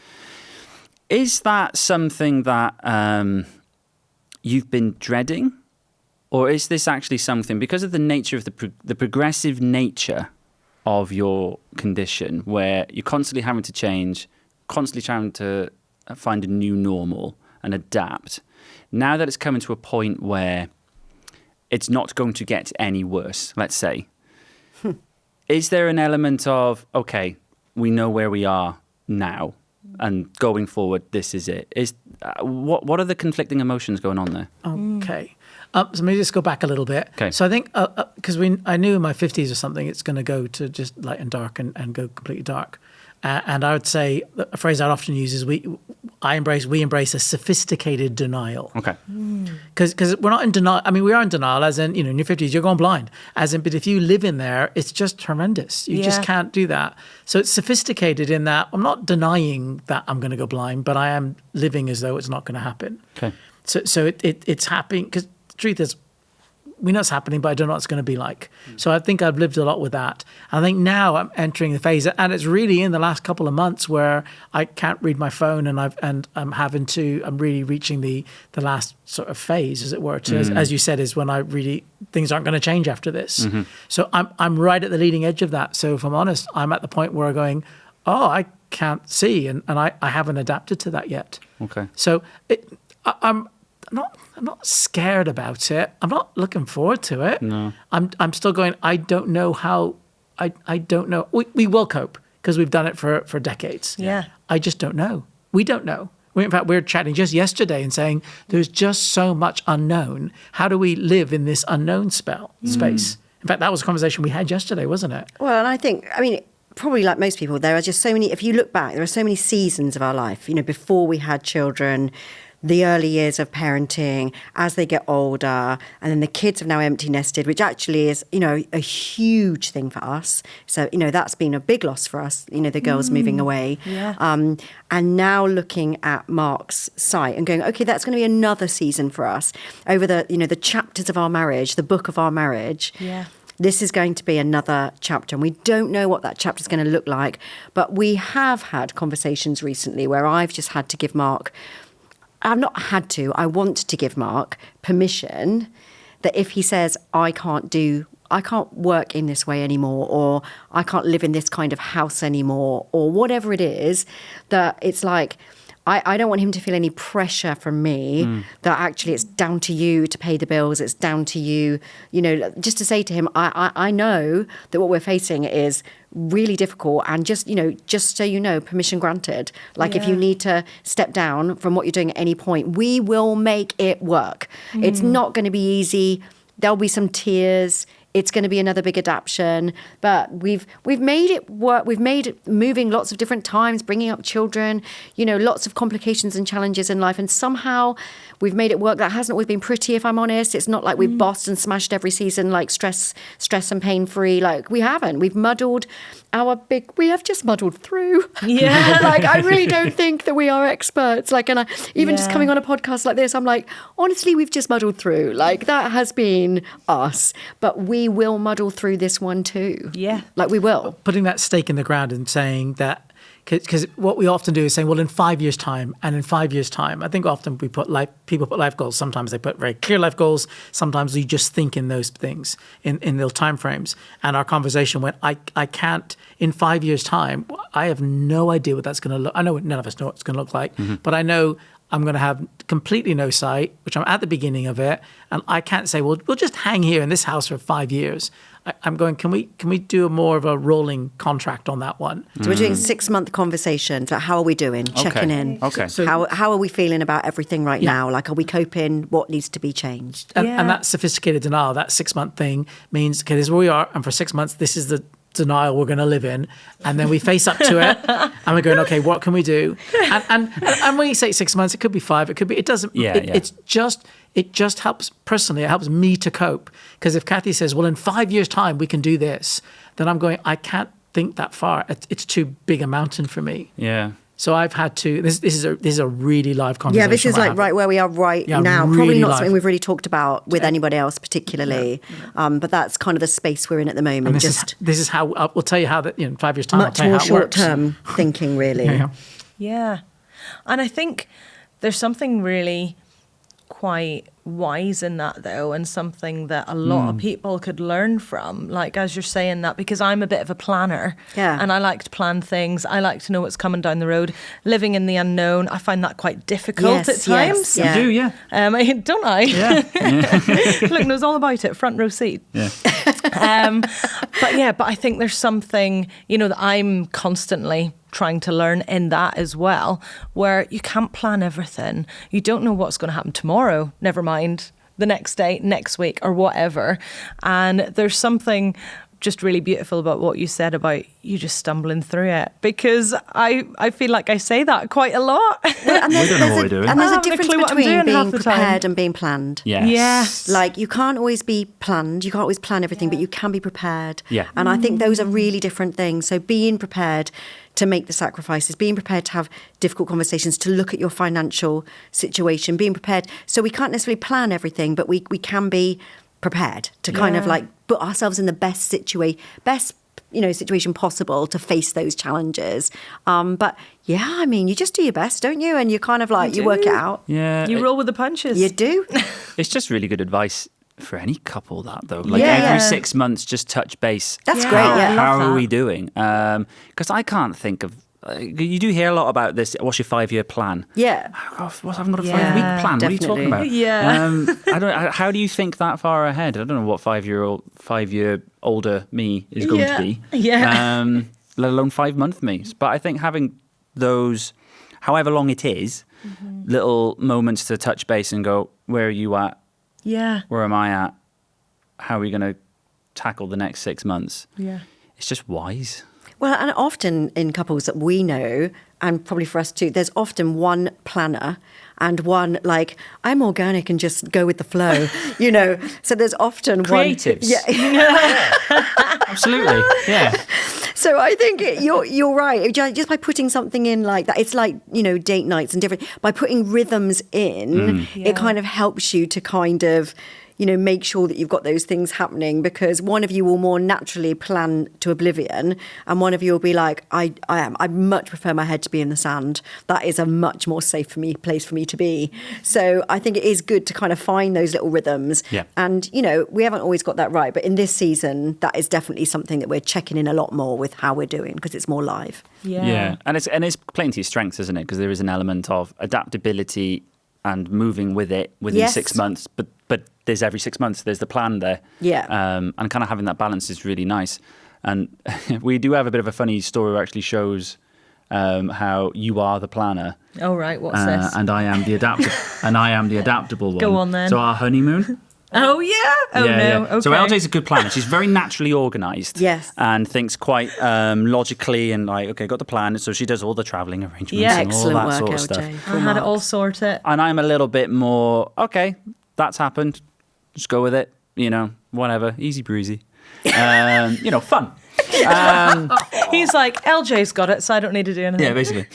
Is that something that you've been dreading? Or is this actually something, because of the nature of the progressive nature of your condition, where you're constantly having to change, constantly trying to find a new normal and adapt, now that it's coming to a point where it's not going to get any worse, let's say, is there an element of, okay, we know where we are now, and going forward, this is it? What are the conflicting emotions going on there? Okay. So maybe just go back a little bit. Okay. So I think, because I knew in my 50s or something, it's going to go to just light and dark and go completely dark. And I would say, a phrase I'd often use is we embrace a sophisticated denial. Okay. Because we're not in denial. I mean, we are in denial, as in, in your 50s, you're going blind. But if you live in there, it's just horrendous. You just can't do that. So it's sophisticated in that I'm not denying that I'm going to go blind, but I am living as though it's not going to happen. Okay. So it's happening, because the truth is, we know it's happening, but I don't know what it's going to be like. So I think I've lived a lot with that. I think now I'm entering the phase, and it's really in the last couple of months where I can't read my phone, and I'm really reaching the last sort of phase, as it were. As you said, is when things aren't going to change after this. Mm-hmm. So I'm right at the leading edge of that. So if I'm honest, I'm at the point where I'm going, I can't see, and I haven't adapted to that yet. Okay. So I'm not scared about it. I'm not looking forward to it. No. I'm still going, I don't know how, I don't know. We will cope because we've done it for decades. Yeah. I just don't know. We don't know. In fact, we were chatting just yesterday and saying there's just so much unknown. How do we live in this unknown space? In fact, that was a conversation we had yesterday, wasn't it? Well, and I think, probably like most people, there are just so many, if you look back, there are so many seasons of our life, before we had children, the early years of parenting, as they get older, and then the kids have now empty nested, which actually is, a huge thing for us. So, that's been a big loss for us, the girls moving away. Yeah. And now looking at Mark's site and going, okay, that's going to be another season for us over the chapters of our marriage, the book of our marriage. Yeah. This is going to be another chapter, and we don't know what that chapter is going to look like. But we have had conversations recently where I've just had to give Mark, I've not had to, I want to give Mark permission that if he says, I can't work in this way anymore, or I can't live in this kind of house anymore, or whatever it is, that it's like, I don't want him to feel any pressure from me that actually it's down to you to pay the bills. It's down to you, just to say to him, I know that what we're facing is really difficult, and just so permission granted. Like if you need to step down from what you're doing at any point, we will make it work. It's not going to be easy. There'll be some tears. It's going to be another big adaptation, but we've made it work. We've made it moving lots of different times, bringing up children, lots of complications and challenges in life. And somehow we've made it work. That hasn't always been pretty, if I'm honest. It's not like we've bossed and smashed every season, like stress and pain free. Like we haven't. We've muddled we have just muddled through. Yeah. Like I really don't think that we are experts. Like, and just coming on a podcast like this, I'm like, honestly, we've just muddled through. Like that has been us, but we will muddle through this one too. Yeah. Like we will. Putting that stake in the ground and saying that, because what we often do is saying, well, in 5 years' time, and in 5 years' time, I think often people put life goals. Sometimes they put very clear life goals. Sometimes you just think in those things, in those time frames. And our conversation went, I can't, in 5 years' time, I have no idea what that's going to look. I know none of us know what it's going to look like, but I know I'm going to have completely no sight, which I'm at the beginning of it, and I can't say, well, we'll just hang here in this house for 5 years. I'm going, can we do more of a rolling contract on that one? So we're doing 6-month conversations. Like, how are we doing? Checking in. Okay. So how are we feeling about everything right now? Like, are we coping? What needs to be changed? And that sophisticated denial, that 6-month thing means, okay, this is where we are, and for 6 months, this is the denial we're going to live in, and then we face up to it, and we're going, okay, what can we do? And when you say 6 months, it could be 5, it doesn't. It just helps personally. It helps me to cope, because if Cathy says, well, in 5 years' time we can do this, then I'm going, I can't think that far. It's too big a mountain for me. Yeah. So I've had to. This is a really live conversation. Yeah, this is like right where we are now. Really Probably not live. something we've really talked about with anybody else particularly. But that's kind of the space we're in at the moment. And this is how we'll tell you how that in 5 years' time. Much more short-term thinking, really. Yeah. And I think there's something really quite wise in that, though, and something that a lot of people could learn from. Like, as you're saying that, because I'm a bit of a planner, and I like to plan things. I like to know what's coming down the road. Living in the unknown, I find that quite difficult at times. You do, yeah. Don't I? Yeah. Look, knows all about it. Front row seat. Yeah. But I think there's something, that I'm constantly trying to learn in that as well, where you can't plan everything. You don't know what's going to happen tomorrow, never mind the next day, next week, or whatever. And there's something just really beautiful about what you said about you just stumbling through it, because I feel like I say that quite a lot. Well, and we don't know what we're doing. And there's I a haven't a difference clue what I'm between doing half being the time. prepared and being planned. Yes. Like, you can't always be planned. You can't always plan everything, but you can be prepared. Yeah. And I think those are really different things. So being prepared to make the sacrifices, being prepared to have difficult conversations, to look at your financial situation, being prepared. So we can't necessarily plan everything, but we can be prepared to kind of like put ourselves in the best situation possible to face those challenges. But you just do your best, don't you? And you kind of like, you work it out. Yeah. You roll with the punches. You do. It's just really good advice for any couple, that though. Like every 6 months, just touch base. That's great. Yeah. How are we doing? Because I can't think of. You do hear a lot about this. What's your 5-year plan? Yeah. I haven't got a 5-week plan. Definitely. What are you talking about? Yeah. I don't. How do you think that far ahead? I don't know what 5-year older me is going to be. Yeah. Let alone 5-month me. But I think having those, however long it is, little moments to touch base and go, where are you at? Yeah. Where am I at? How are we going to tackle the next 6 months? Yeah. It's just wise. Well, and often in couples that we know, and probably for us too, there's often one planner and one like, I'm organic and just go with the flow, So there's often Creatives. one. Yeah. Absolutely. Yeah. So I think you're right. Just by putting something in like that, it's like, date nights and different. By putting rhythms in, it kind of helps you to kind of, make sure that you've got those things happening, because one of you will more naturally plan to oblivion and one of you will be like, I much prefer my head to be in the sand. That is a much more safe place for me to be. So I think it is good to kind of find those little rhythms. Yeah. And, we haven't always got that right. But in this season, that is definitely something that we're checking in a lot more with how we're doing, because it's more live. Yeah. And it's playing to your strengths, isn't it? Because there is an element of adaptability and moving with it within 6 months. But there's every 6 months, there's the plan there. Yeah. And kind of having that balance is really nice. And we do have a bit of a funny story that actually shows how you are the planner. Oh, right. What's this? And I am the adaptable one. Go on then. So our honeymoon. Oh, yeah. Oh, yeah, no. yeah. Okay. So LJ's a good planner. She's very naturally organised. Yes. And thinks quite logically and like, okay, got the plan. So she does all the travelling arrangements Yeah. and Excellent all that work, sort of LJ. stuff. I had it all sorted. And I'm a little bit more, okay, that's happened. Just go with it. Whatever. Easy breezy. Fun. He's like, LJ's got it, so I don't need to do anything. Yeah, basically.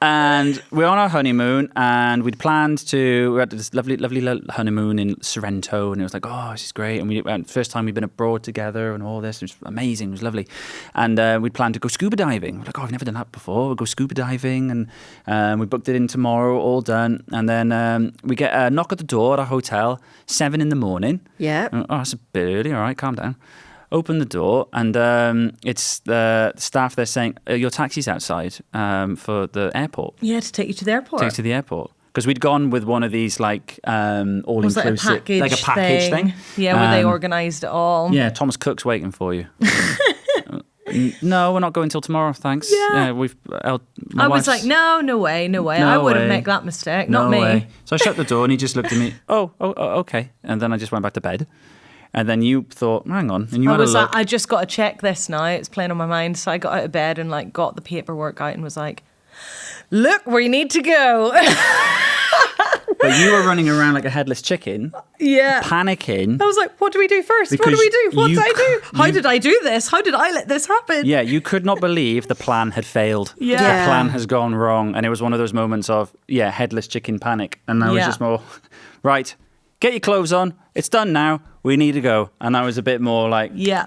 And we're on our honeymoon, and we had this lovely honeymoon in Sorrento, and it was like, oh, this is great. And first time we've been abroad together and all this. It was amazing. It was lovely. And we'd planned to go scuba diving. We're like, oh, I've never done that before. We'll go scuba diving. And we booked it in tomorrow, all done. And then we get a knock at the door at our hotel, 7 a.m. Yeah. Oh, that's a bit early. All right, calm down. Open the door, and it's the staff there saying, your taxi's outside for the airport. Yeah, to take you to the airport. Take you to the airport. Because we'd gone with one of these all-inclusive... Like a package thing. Yeah, where they organised it all. Yeah, Thomas Cook's waiting for you. No, we're not going till tomorrow, thanks. Yeah. My I was wife's- like, no way. No I wouldn't way. make that mistake. No Not me. way. So I shut the door, and he just looked at me, oh, okay. And then I just went back to bed. And then you thought, hang on. And you I had a was look. like, I just got to check this now. It's playing on my mind. So I got out of bed and got the paperwork out and was like, look, we need to go. But you were running around like a headless chicken, Yeah. panicking. I was like, what do we do first? What do Because we do? What you did I do? How you- did I do this? How did I let this happen? Yeah, you could not believe the plan had failed. Yeah. The plan has gone wrong. And it was one of those moments of, headless chicken panic. And I was Yeah. just more, right, get your clothes on. It's done now. We need to go. And I was a bit more like, Yeah.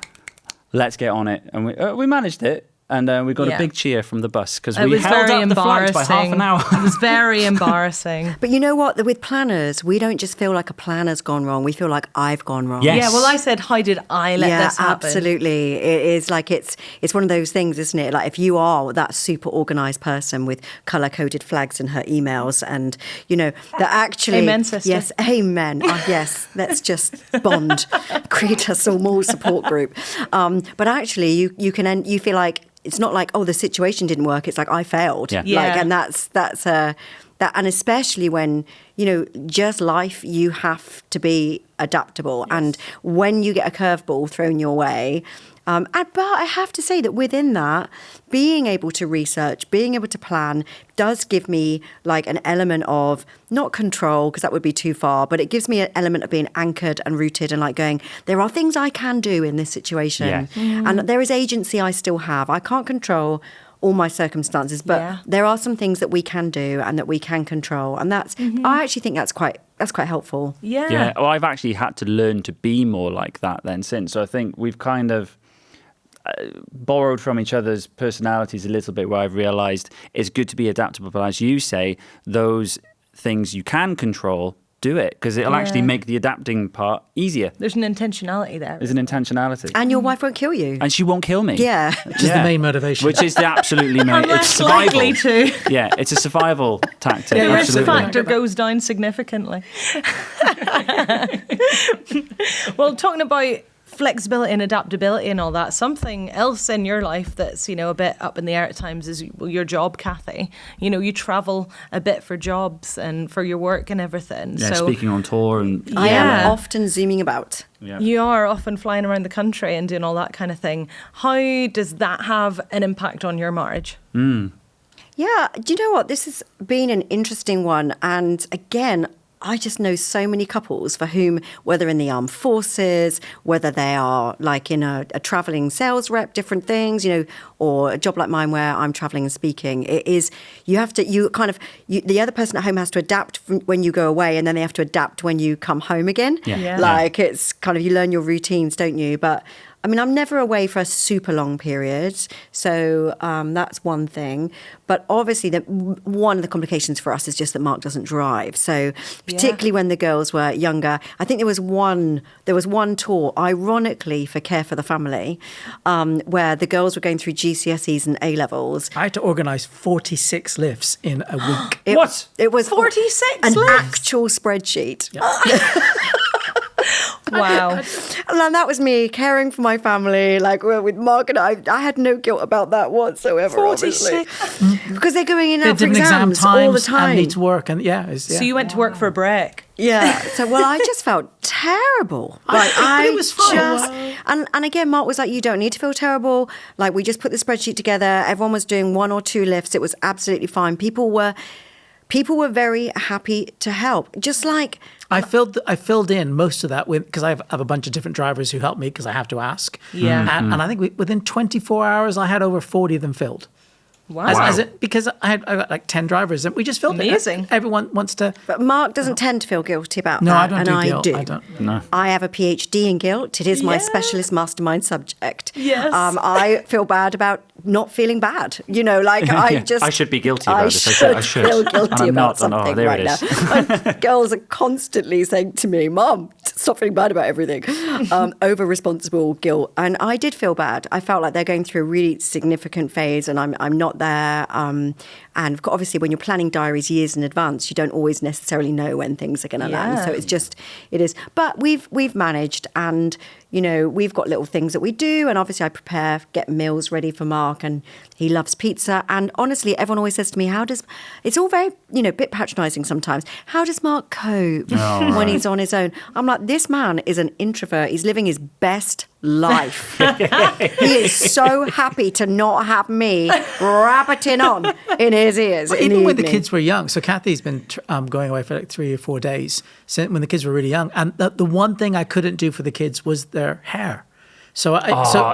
let's get on it. And we managed it. And we got Yeah. a big cheer from the bus because It we was held very up the flight embarrassing. by half an hour. It was very embarrassing. But you know what? With planners, we don't just feel like a planner's gone wrong. We feel like I've gone wrong. Yes. Yeah, well, I said, how did I let this happen? Absolutely. It is like it's one of those things, isn't it? Like if you are that super organised person with colour-coded flags in her emails and, that actually... Amen, sister. Yes, amen. Yes, let's just bond, create a small support group. But actually, you feel like it's not like, oh, the situation didn't work. It's like I failed. Yeah. Yeah. And that's that, and especially when, just life, you have to be adaptable. Yes. And when you get a curveball thrown your way, but I have to say that within that, being able to research, being able to plan does give me like an element of not control, because that would be too far, but it gives me an element of being anchored and rooted and like going, there are things I can do in this situation. Yeah. And there is agency I still have. I can't control all my circumstances, but there are some things that we can do and that we can control. And that's, I actually think that's quite helpful. Yeah. Yeah, well, I've actually had to learn to be more like that then since. So I think we've kind of borrowed from each other's personalities a little bit, where I've realised it's good to be adaptable. But as you say, those things you can control, do it, because it'll actually make the adapting part easier. There's an intentionality there. There's an intentionality. And your wife won't kill you. And she won't kill me. Yeah. Which is the main motivation. Which is the absolutely main. I'm It's less survival. likely to. Yeah, it's a survival tactic. The risk absolutely. factor goes down significantly. Well, talking about flexibility and adaptability and all that. Something else in your life that's, you know, a bit up in the air at times is your job, Cathy. You know, you travel a bit for jobs and for your work and everything. Yeah, so speaking on tour. And I am often zooming about. Yeah. you are often flying around the country and doing all that kind of thing. How does that have an impact on your marriage? Yeah, do you know what? This has been an interesting one. And again, I just know so many couples for whom, whether in the armed forces, whether they are like in a traveling sales rep, different things, you know, or a job like mine where I'm traveling and speaking, it is, the other person at home has to adapt when you go away, and then they have to adapt when you come home again. Yeah. Like it's kind of, you learn your routines, don't you? But I mean, I'm never away for a super long period, so that's one thing. But obviously, one of the complications for us is just that Mark doesn't drive. So particularly when the girls were younger, I think there was one tour, ironically, for Care for the Family, where the girls were going through GCSEs and A-levels. I had to organise 46 lifts in a week. What? It was 46 an lifts? actual spreadsheet. Wow. And that was me caring for my family, like with Mark and I had no guilt about that whatsoever. 46. Because they're going in and They out for did an exam exams all the times time. and need to work. And So you went to work for a break. Yeah. So, well, I just felt terrible. Like, but it was fun. And again, Mark was like, you don't need to feel terrible. Like, we just put the spreadsheet together. Everyone was doing 1 or 2 lifts. It was absolutely fine. People were very happy to help. Just like... I filled in most of that because I have a bunch of different drivers who help me because I have to ask. Yeah. And I think within 24 hours, I had over 40 of them filled. Wow. Because I got like 10 drivers and we just filled Amazing. it. Everyone wants to... But Mark doesn't tend to feel guilty about No, that. I don't and do I guilt. do. I don't. No. I have a PhD in guilt. It is my Yeah. specialist mastermind subject. Yes. I feel bad about not feeling bad. You know, like I should be guilty about this. I I should should. feel guilty And I'm about not. something there right it now. is. My girls are constantly saying to me, "Mom, stop feeling bad about everything." Over responsible guilt, and I did feel bad. I felt like they're going through a really significant phase, and I'm not there. And obviously, when you're planning diaries years in advance, you don't always necessarily know when things are going to land. So it is. But we've managed, and you know, we've got little things that we do, and obviously I get meals ready for Mark, and he loves pizza. And honestly, everyone always says to me, it's all very, you know, a bit patronising sometimes. How does Mark cope when he's on his own? I'm like, this man is an introvert. He's living his best life. He is so happy to not have me rabbiting on in his ears. Well, in even the when the evening. kids were young. So Cathy's been going away for like 3 or 4 days when the kids were really young. And the one thing I couldn't do for the kids was their hair. So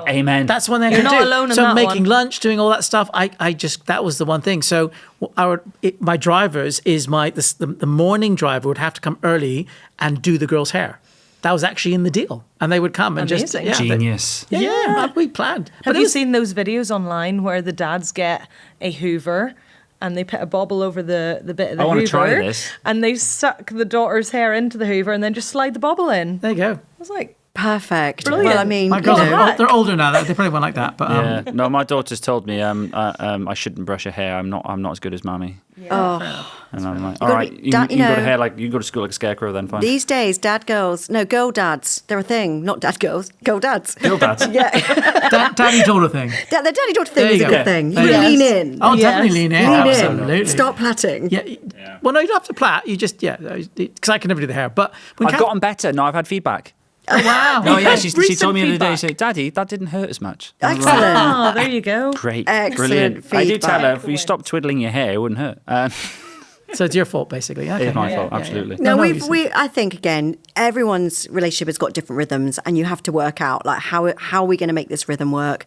amen. That's one thing I You're could not do. alone in so that making one. lunch, doing all that stuff, I just, that was the one thing. So my drivers is the morning driver would have to come early and do the girls' hair. That was actually in the deal. And they would come and Amazing. just... Genius. We planned. Have you seen those videos online where the dads get a Hoover and they put a bobble over the bit of the I Hoover? wanna try this. And they suck the daughter's hair into the Hoover and then just slide the bobble in. There you go. I was like, Perfect. Brilliant. Well, I mean, My girls, you know, they're older now. They probably won't like that. But Yeah. No, my daughter's told me I shouldn't brush her hair. I'm not as good as Mummy. oh. And I'm like, all gotta right, be- you da- can you go to know- hair like you go to school like a scarecrow. Then fine. These days, girl dads, they're a thing. Not dad girls, girl dads. Girl dads. Yeah. daddy daughter thing. The daddy daughter There thing is you a go. good thing. There You you go. lean in. Oh, Yes. definitely lean in. Lean Absolutely. in. Start plaiting. Yeah. Well, no, you don't have to plait. You just, because I can never do the hair. But when I've gotten better. No, I've had feedback. Oh, wow. Oh yeah, she Recent told me the other day. feedback. She said, "Daddy, that didn't hurt as much." I was like, Excellent. oh, there you go. Great, Excellent brilliant. I do tell her feedback. if you stop twiddling your hair, it wouldn't hurt. So it's your fault, basically. Okay. It's my Yeah, fault, yeah, absolutely. yeah. No, you I think again, everyone's relationship has got different rhythms, and you have to work out like how are we going to make this rhythm work.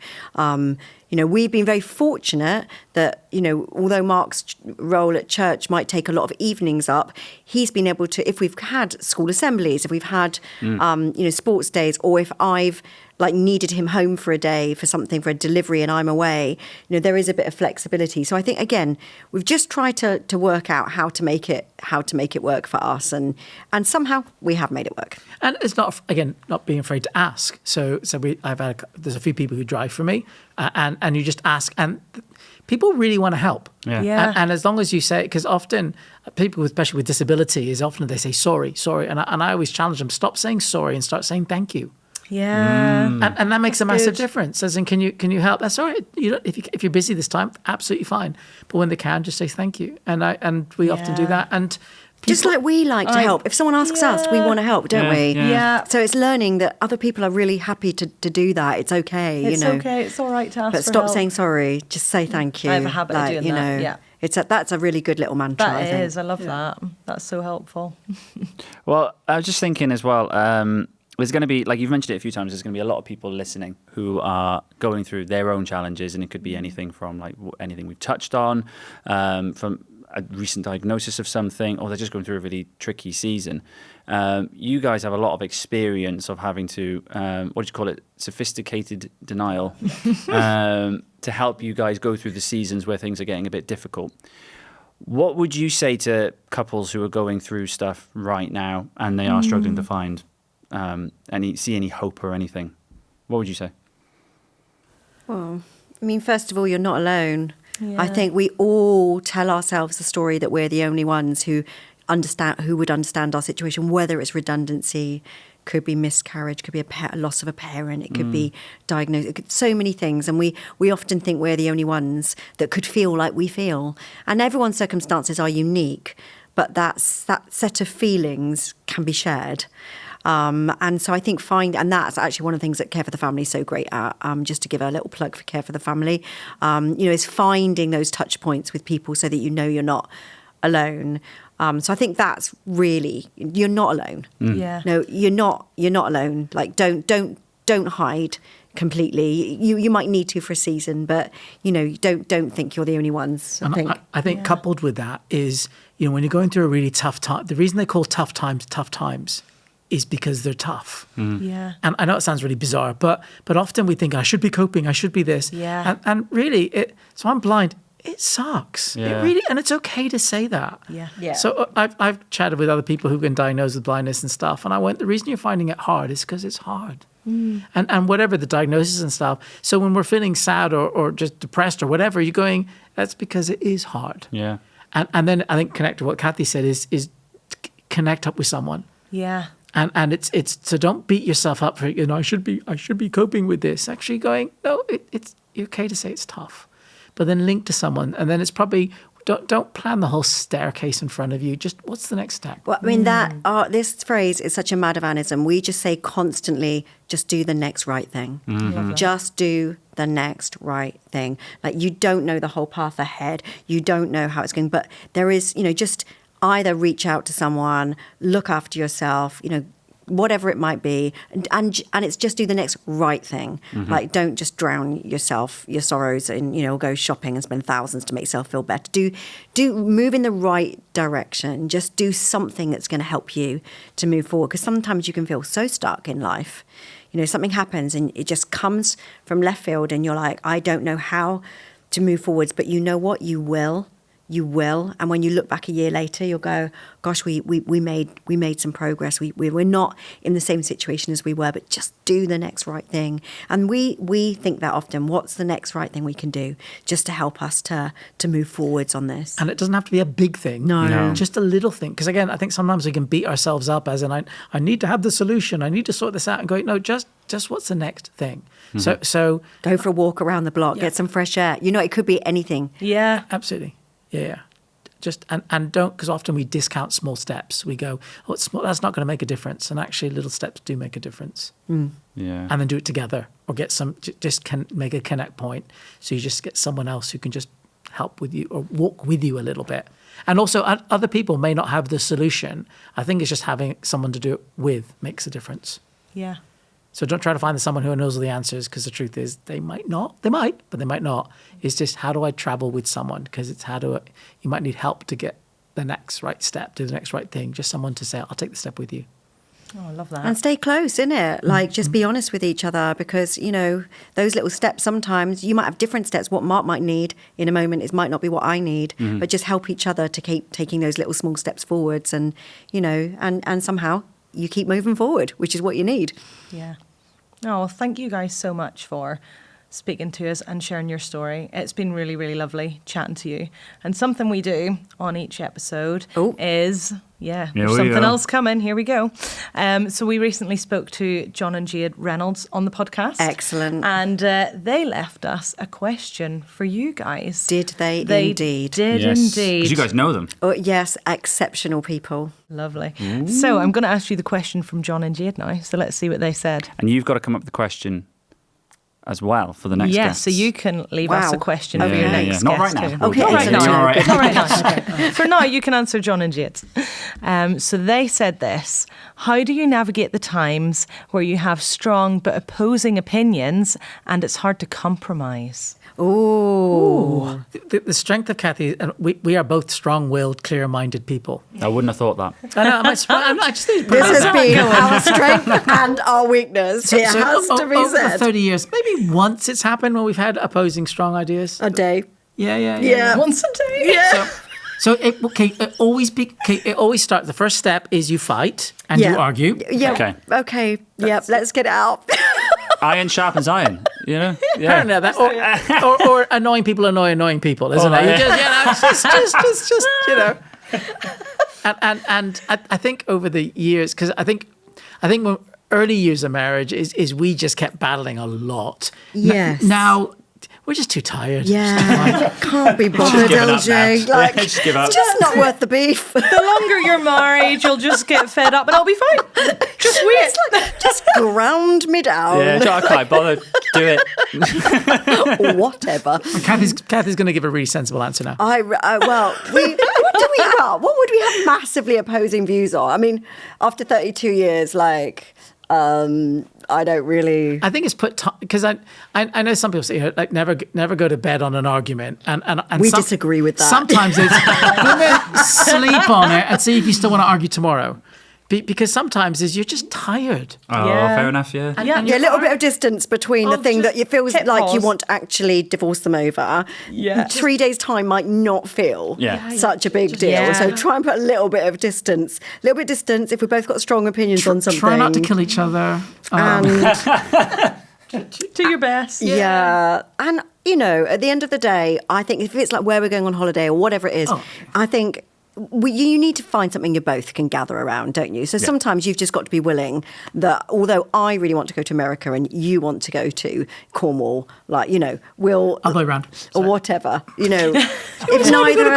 You know, we've been very fortunate that, you know, although Mark's role at church might take a lot of evenings up, he's been able to, if we've had school assemblies, if we've had, you know, sports days, or if I've like needed him home for a day for something, for a delivery, and I'm away, you know, there is a bit of flexibility. So I think, again, we've just tried to work out how to make it work for us. And somehow we have made it work. And it's not, again, not being afraid to ask. So there's a few people who drive for me, and you just ask, and people really want to help. Yeah. Yeah. And as long as you say, because often people, especially with disability, is often they say sorry, and I always challenge them, stop saying sorry and start saying thank you. Yeah. And that makes a massive good. difference. As in, can you help? That's all right. You don't, if you're busy this time, absolutely fine. But when they can, just say thank you. And we often do that. And Just like we like to help. If someone asks us, we want to help, don't we? Yeah. So it's learning that other people are really happy to do that. It's okay, It's okay. It's all right to ask But for stop help. saying sorry. Just say thank you. I have a habit of doing that, yeah. That's a really good little mantra, I That think. is. I love that. That's so helpful. Well, I was just thinking as well, there's going to be, like you've mentioned it a few times, there's going to be a lot of people listening who are going through their own challenges, and it could be anything from like anything we've touched on, from a recent diagnosis of something, or they're just going through a really tricky season. You guys have a lot of experience of having to, what do you call it, sophisticated denial, to help you guys go through the seasons where things are getting a bit difficult. What would you say to couples who are going through stuff right now and they are struggling to find any hope or anything? What would you say? Well, I mean, first of all, you're not alone. Yeah. I think we all tell ourselves the story that we're the only ones who would understand our situation, whether it's redundancy, could be miscarriage, could be a loss of a parent, it could be diagnosis, so many things. And we often think we're the only ones that could feel like we feel. And everyone's circumstances are unique, but that set of feelings can be shared. And so I think and that's actually one of the things that Care for the Family is so great at, just to give a little plug for Care for the Family, is finding those touch points with people so that you know you're not alone. So I think that's really, you're not alone. Yeah. No, you're not alone. Like, don't hide completely. You might need to for a season, but don't think you're the only ones. I think coupled with that is, when you're going through a really tough time, the reason they call tough times is because they're tough. Yeah. And I know it sounds really bizarre, but often we think I should be coping, I should be this. Yeah. And really, so I'm blind. It sucks. Yeah. It really, and it's okay to say that. Yeah. Yeah. So I've chatted with other people who've been diagnosed with blindness and stuff, and I went, the reason you're finding it hard is because it's hard. And whatever the diagnosis and stuff. So when we're feeling sad or just depressed or whatever, you're going, that's because it is hard. Yeah. And then I think connect to what Cathy said is connect up with someone. Yeah. And it's so don't beat yourself up for I should be coping with this. Actually going, no, it's okay to say it's tough. But then link to someone, and then it's probably don't plan the whole staircase in front of you. Just what's the next step? Well, I mean, this phrase is such a Madavanism. We just say constantly, just do the next right thing. Just do the next right thing. Like, you don't know the whole path ahead. You don't know how it's going. But there is, just either reach out to someone, look after yourself, whatever it might be, and it's just do the next right thing. Like, don't just drown your sorrows and go shopping and spend thousands to make yourself feel better. Do move in the right direction. Just do something that's going to help you to move forward, because sometimes you can feel so stuck in life. Something happens and it just comes from left field and you're like, I don't know how to move forwards, but you know what, you will. And when you look back a year later, you'll go, gosh, we made some progress. We're not in the same situation as we were, but just do the next right thing. And we think that often, what's the next right thing we can do just to help us to move forwards on this? And it doesn't have to be a big thing. No. Just a little thing. Because again, I think sometimes we can beat ourselves up as in, I need to have the solution. I need to sort this out, and go, no, just what's the next thing? So go for a walk around the block, get some fresh air. It could be anything. Yeah. Absolutely. Yeah. Just and don't, because often we discount small steps. We go, oh, it's small, that's not going to make a difference. And actually, little steps do make a difference. Yeah. And then do it together, or get make a connect point. So you just get someone else who can just help with you or walk with you a little bit. And also, other people may not have the solution. I think it's just having someone to do it with makes a difference. Yeah. So don't try to find someone who knows all the answers, because the truth is they might not. They might, but they might not. It's just, how do I travel with someone? Because it's you might need help to get the next right step, do the next right thing. Just someone to say, I'll take the step with you. Oh, I love that. And stay close, innit? Like, just be honest with each other, because, those little steps, sometimes you might have different steps. What Mark might need in a moment might not be what I need, but just help each other to keep taking those little small steps forwards, and, and somehow you keep moving forward, which is what you need. Yeah. Oh, well, thank you guys so much for speaking to us and sharing your story. It's been really, really lovely chatting to you. And something we do on each episode is... there's something else coming. Here we go. So we recently spoke to John and Jade Reynolds on the podcast. Excellent. And they left us a question for you guys. Did they indeed? Did indeed. Because you guys know them. Oh, yes, exceptional people. Lovely. So I'm going to ask you the question from John and Jade now. So let's see what they said. And you've got to come up with the question as well for the next guest. So you can leave us a question for your next guest. Not right now. Too. Okay, not right excellent. now. All right. Not right now. For now, you can answer John and Jade's. So they said this: how do you navigate the times where you have strong but opposing opinions and it's hard to compromise? Ooh. The strength of Cathy, and we are both strong-willed, clear-minded people. I wouldn't have thought that. I know. I just think This has been our strength and our weakness. It has to be over said. the 30 years, maybe once it's happened when we've had opposing strong ideas. A day. Yeah. Once a day. Yeah. So it always starts. The first step is you fight and you argue. Yeah. Okay. Yep. Let's get it out. Iron sharpens iron, you know? Yeah. Apparently that, or annoying people annoy annoying people, isn't it? It's just you know. And I think over the years, because I think when early years of marriage is we just kept battling a lot. Yes. Now we're just too tired. Yeah. Can't be bothered, LJ. Like, Just give up. it's just not worth the beef. The longer you're married, you'll just get fed up and I'll be fine. Just wait. It's like, just ground me down. Yeah, I can't bother. Do it. Whatever. Cathy's going to give a really sensible answer now. What do we have? What would we have massively opposing views on? I mean, after 32 years, I don't really. I think it's put because I know some people say like never go to bed on an argument and we disagree with that. Sometimes it's sleep on it and see if you still want to argue tomorrow. Because sometimes you're just tired. Oh, fair enough, yeah. And a little bit of distance between the thing that you feel like you want to actually divorce them over. Yeah. 3 days' time might not feel such a big deal. Yeah. So try and put a little bit of distance. A little bit of distance if we both got strong opinions on something. Try not to kill each other. Do your best. Yeah. And, at the end of the day, I think if it's like where we're going on holiday or whatever it is, I think you need to find something you both can gather around, don't you? So sometimes you've just got to be willing that although I really want to go to America and you want to go to Cornwall, we'll... I'll go round. Or whatever, if neither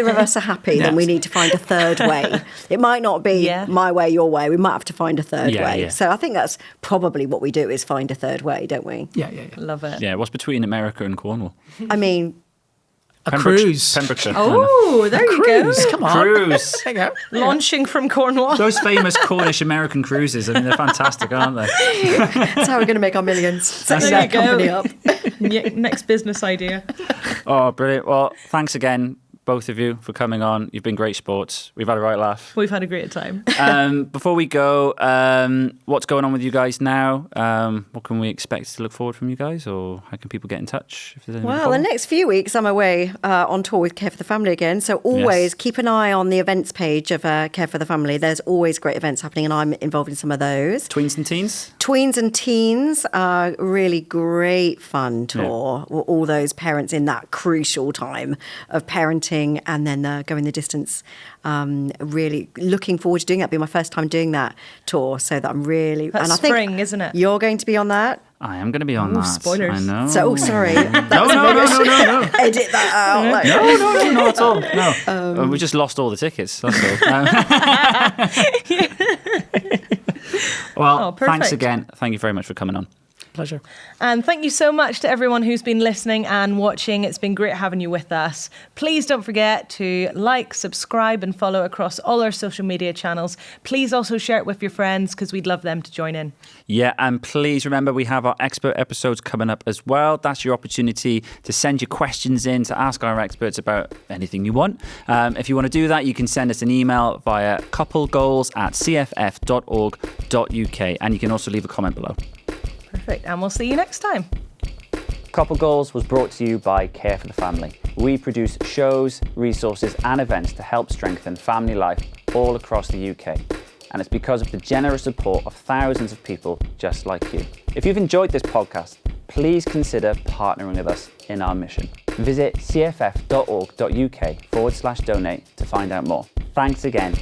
of us are happy, then we need to find a third way. It might not be my way, your way. We might have to find a third way. Yeah. So I think that's probably what we do is find a third way, don't we? Yeah. Love it. Yeah, what's between America and Cornwall? I mean... A cruise. Pembrokeshire. Oh, there you go. Come on. Cruise. There you go. Launching from Cornwall. Those famous Cornish American cruises, I mean, they're fantastic, aren't they? That's how we're going to make our millions. Setting There you that company up. Next business idea. Oh, brilliant. Well, thanks again, both of you, for coming on. You've been great sports. We've had a right laugh. We've had a great time. Before we go, what's going on with you guys now? What can we expect to look forward from you guys, or how can people get in touch? If there's Well, the next few weeks I'm away on tour with Care for the Family again. So always keep an eye on the events page of Care for the Family. There's always great events happening and I'm involved in some of those. Tweens and Teens? Tweens and Teens are really great fun tour. Yeah. All those parents in that crucial time of parenting and then going the distance. Really looking forward to doing that. It'll be my first time doing that tour, so that I'm really... That's and I think spring, isn't it? You're going to be on that. I am going to be on that. Spoilers. I know. So, sorry. No. Edit that out. No, not at all. No. We just lost all the tickets, that's all. Well, thanks again. Thank you very much for coming on. Pleasure. And thank you so much to everyone who's been listening and watching. It's been great having you with us. Please don't forget to like, subscribe and follow across all our social media channels. Please also share it with your friends because we'd love them to join in. Yeah, and please remember we have our expert episodes coming up as well. That's your opportunity to send your questions in, to ask our experts about anything you want. If you want to do that, you can send us an email via couplegoals@cff.org.uk, and you can also leave a comment below. Perfect. And we'll see you next time. Couple Goals was brought to you by Care for the Family. We produce shows, resources and events to help strengthen family life all across the UK. And it's because of the generous support of thousands of people just like you. If you've enjoyed this podcast, please consider partnering with us in our mission. Visit cff.org.uk/donate to find out more. Thanks again,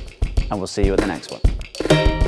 and we'll see you at the next one.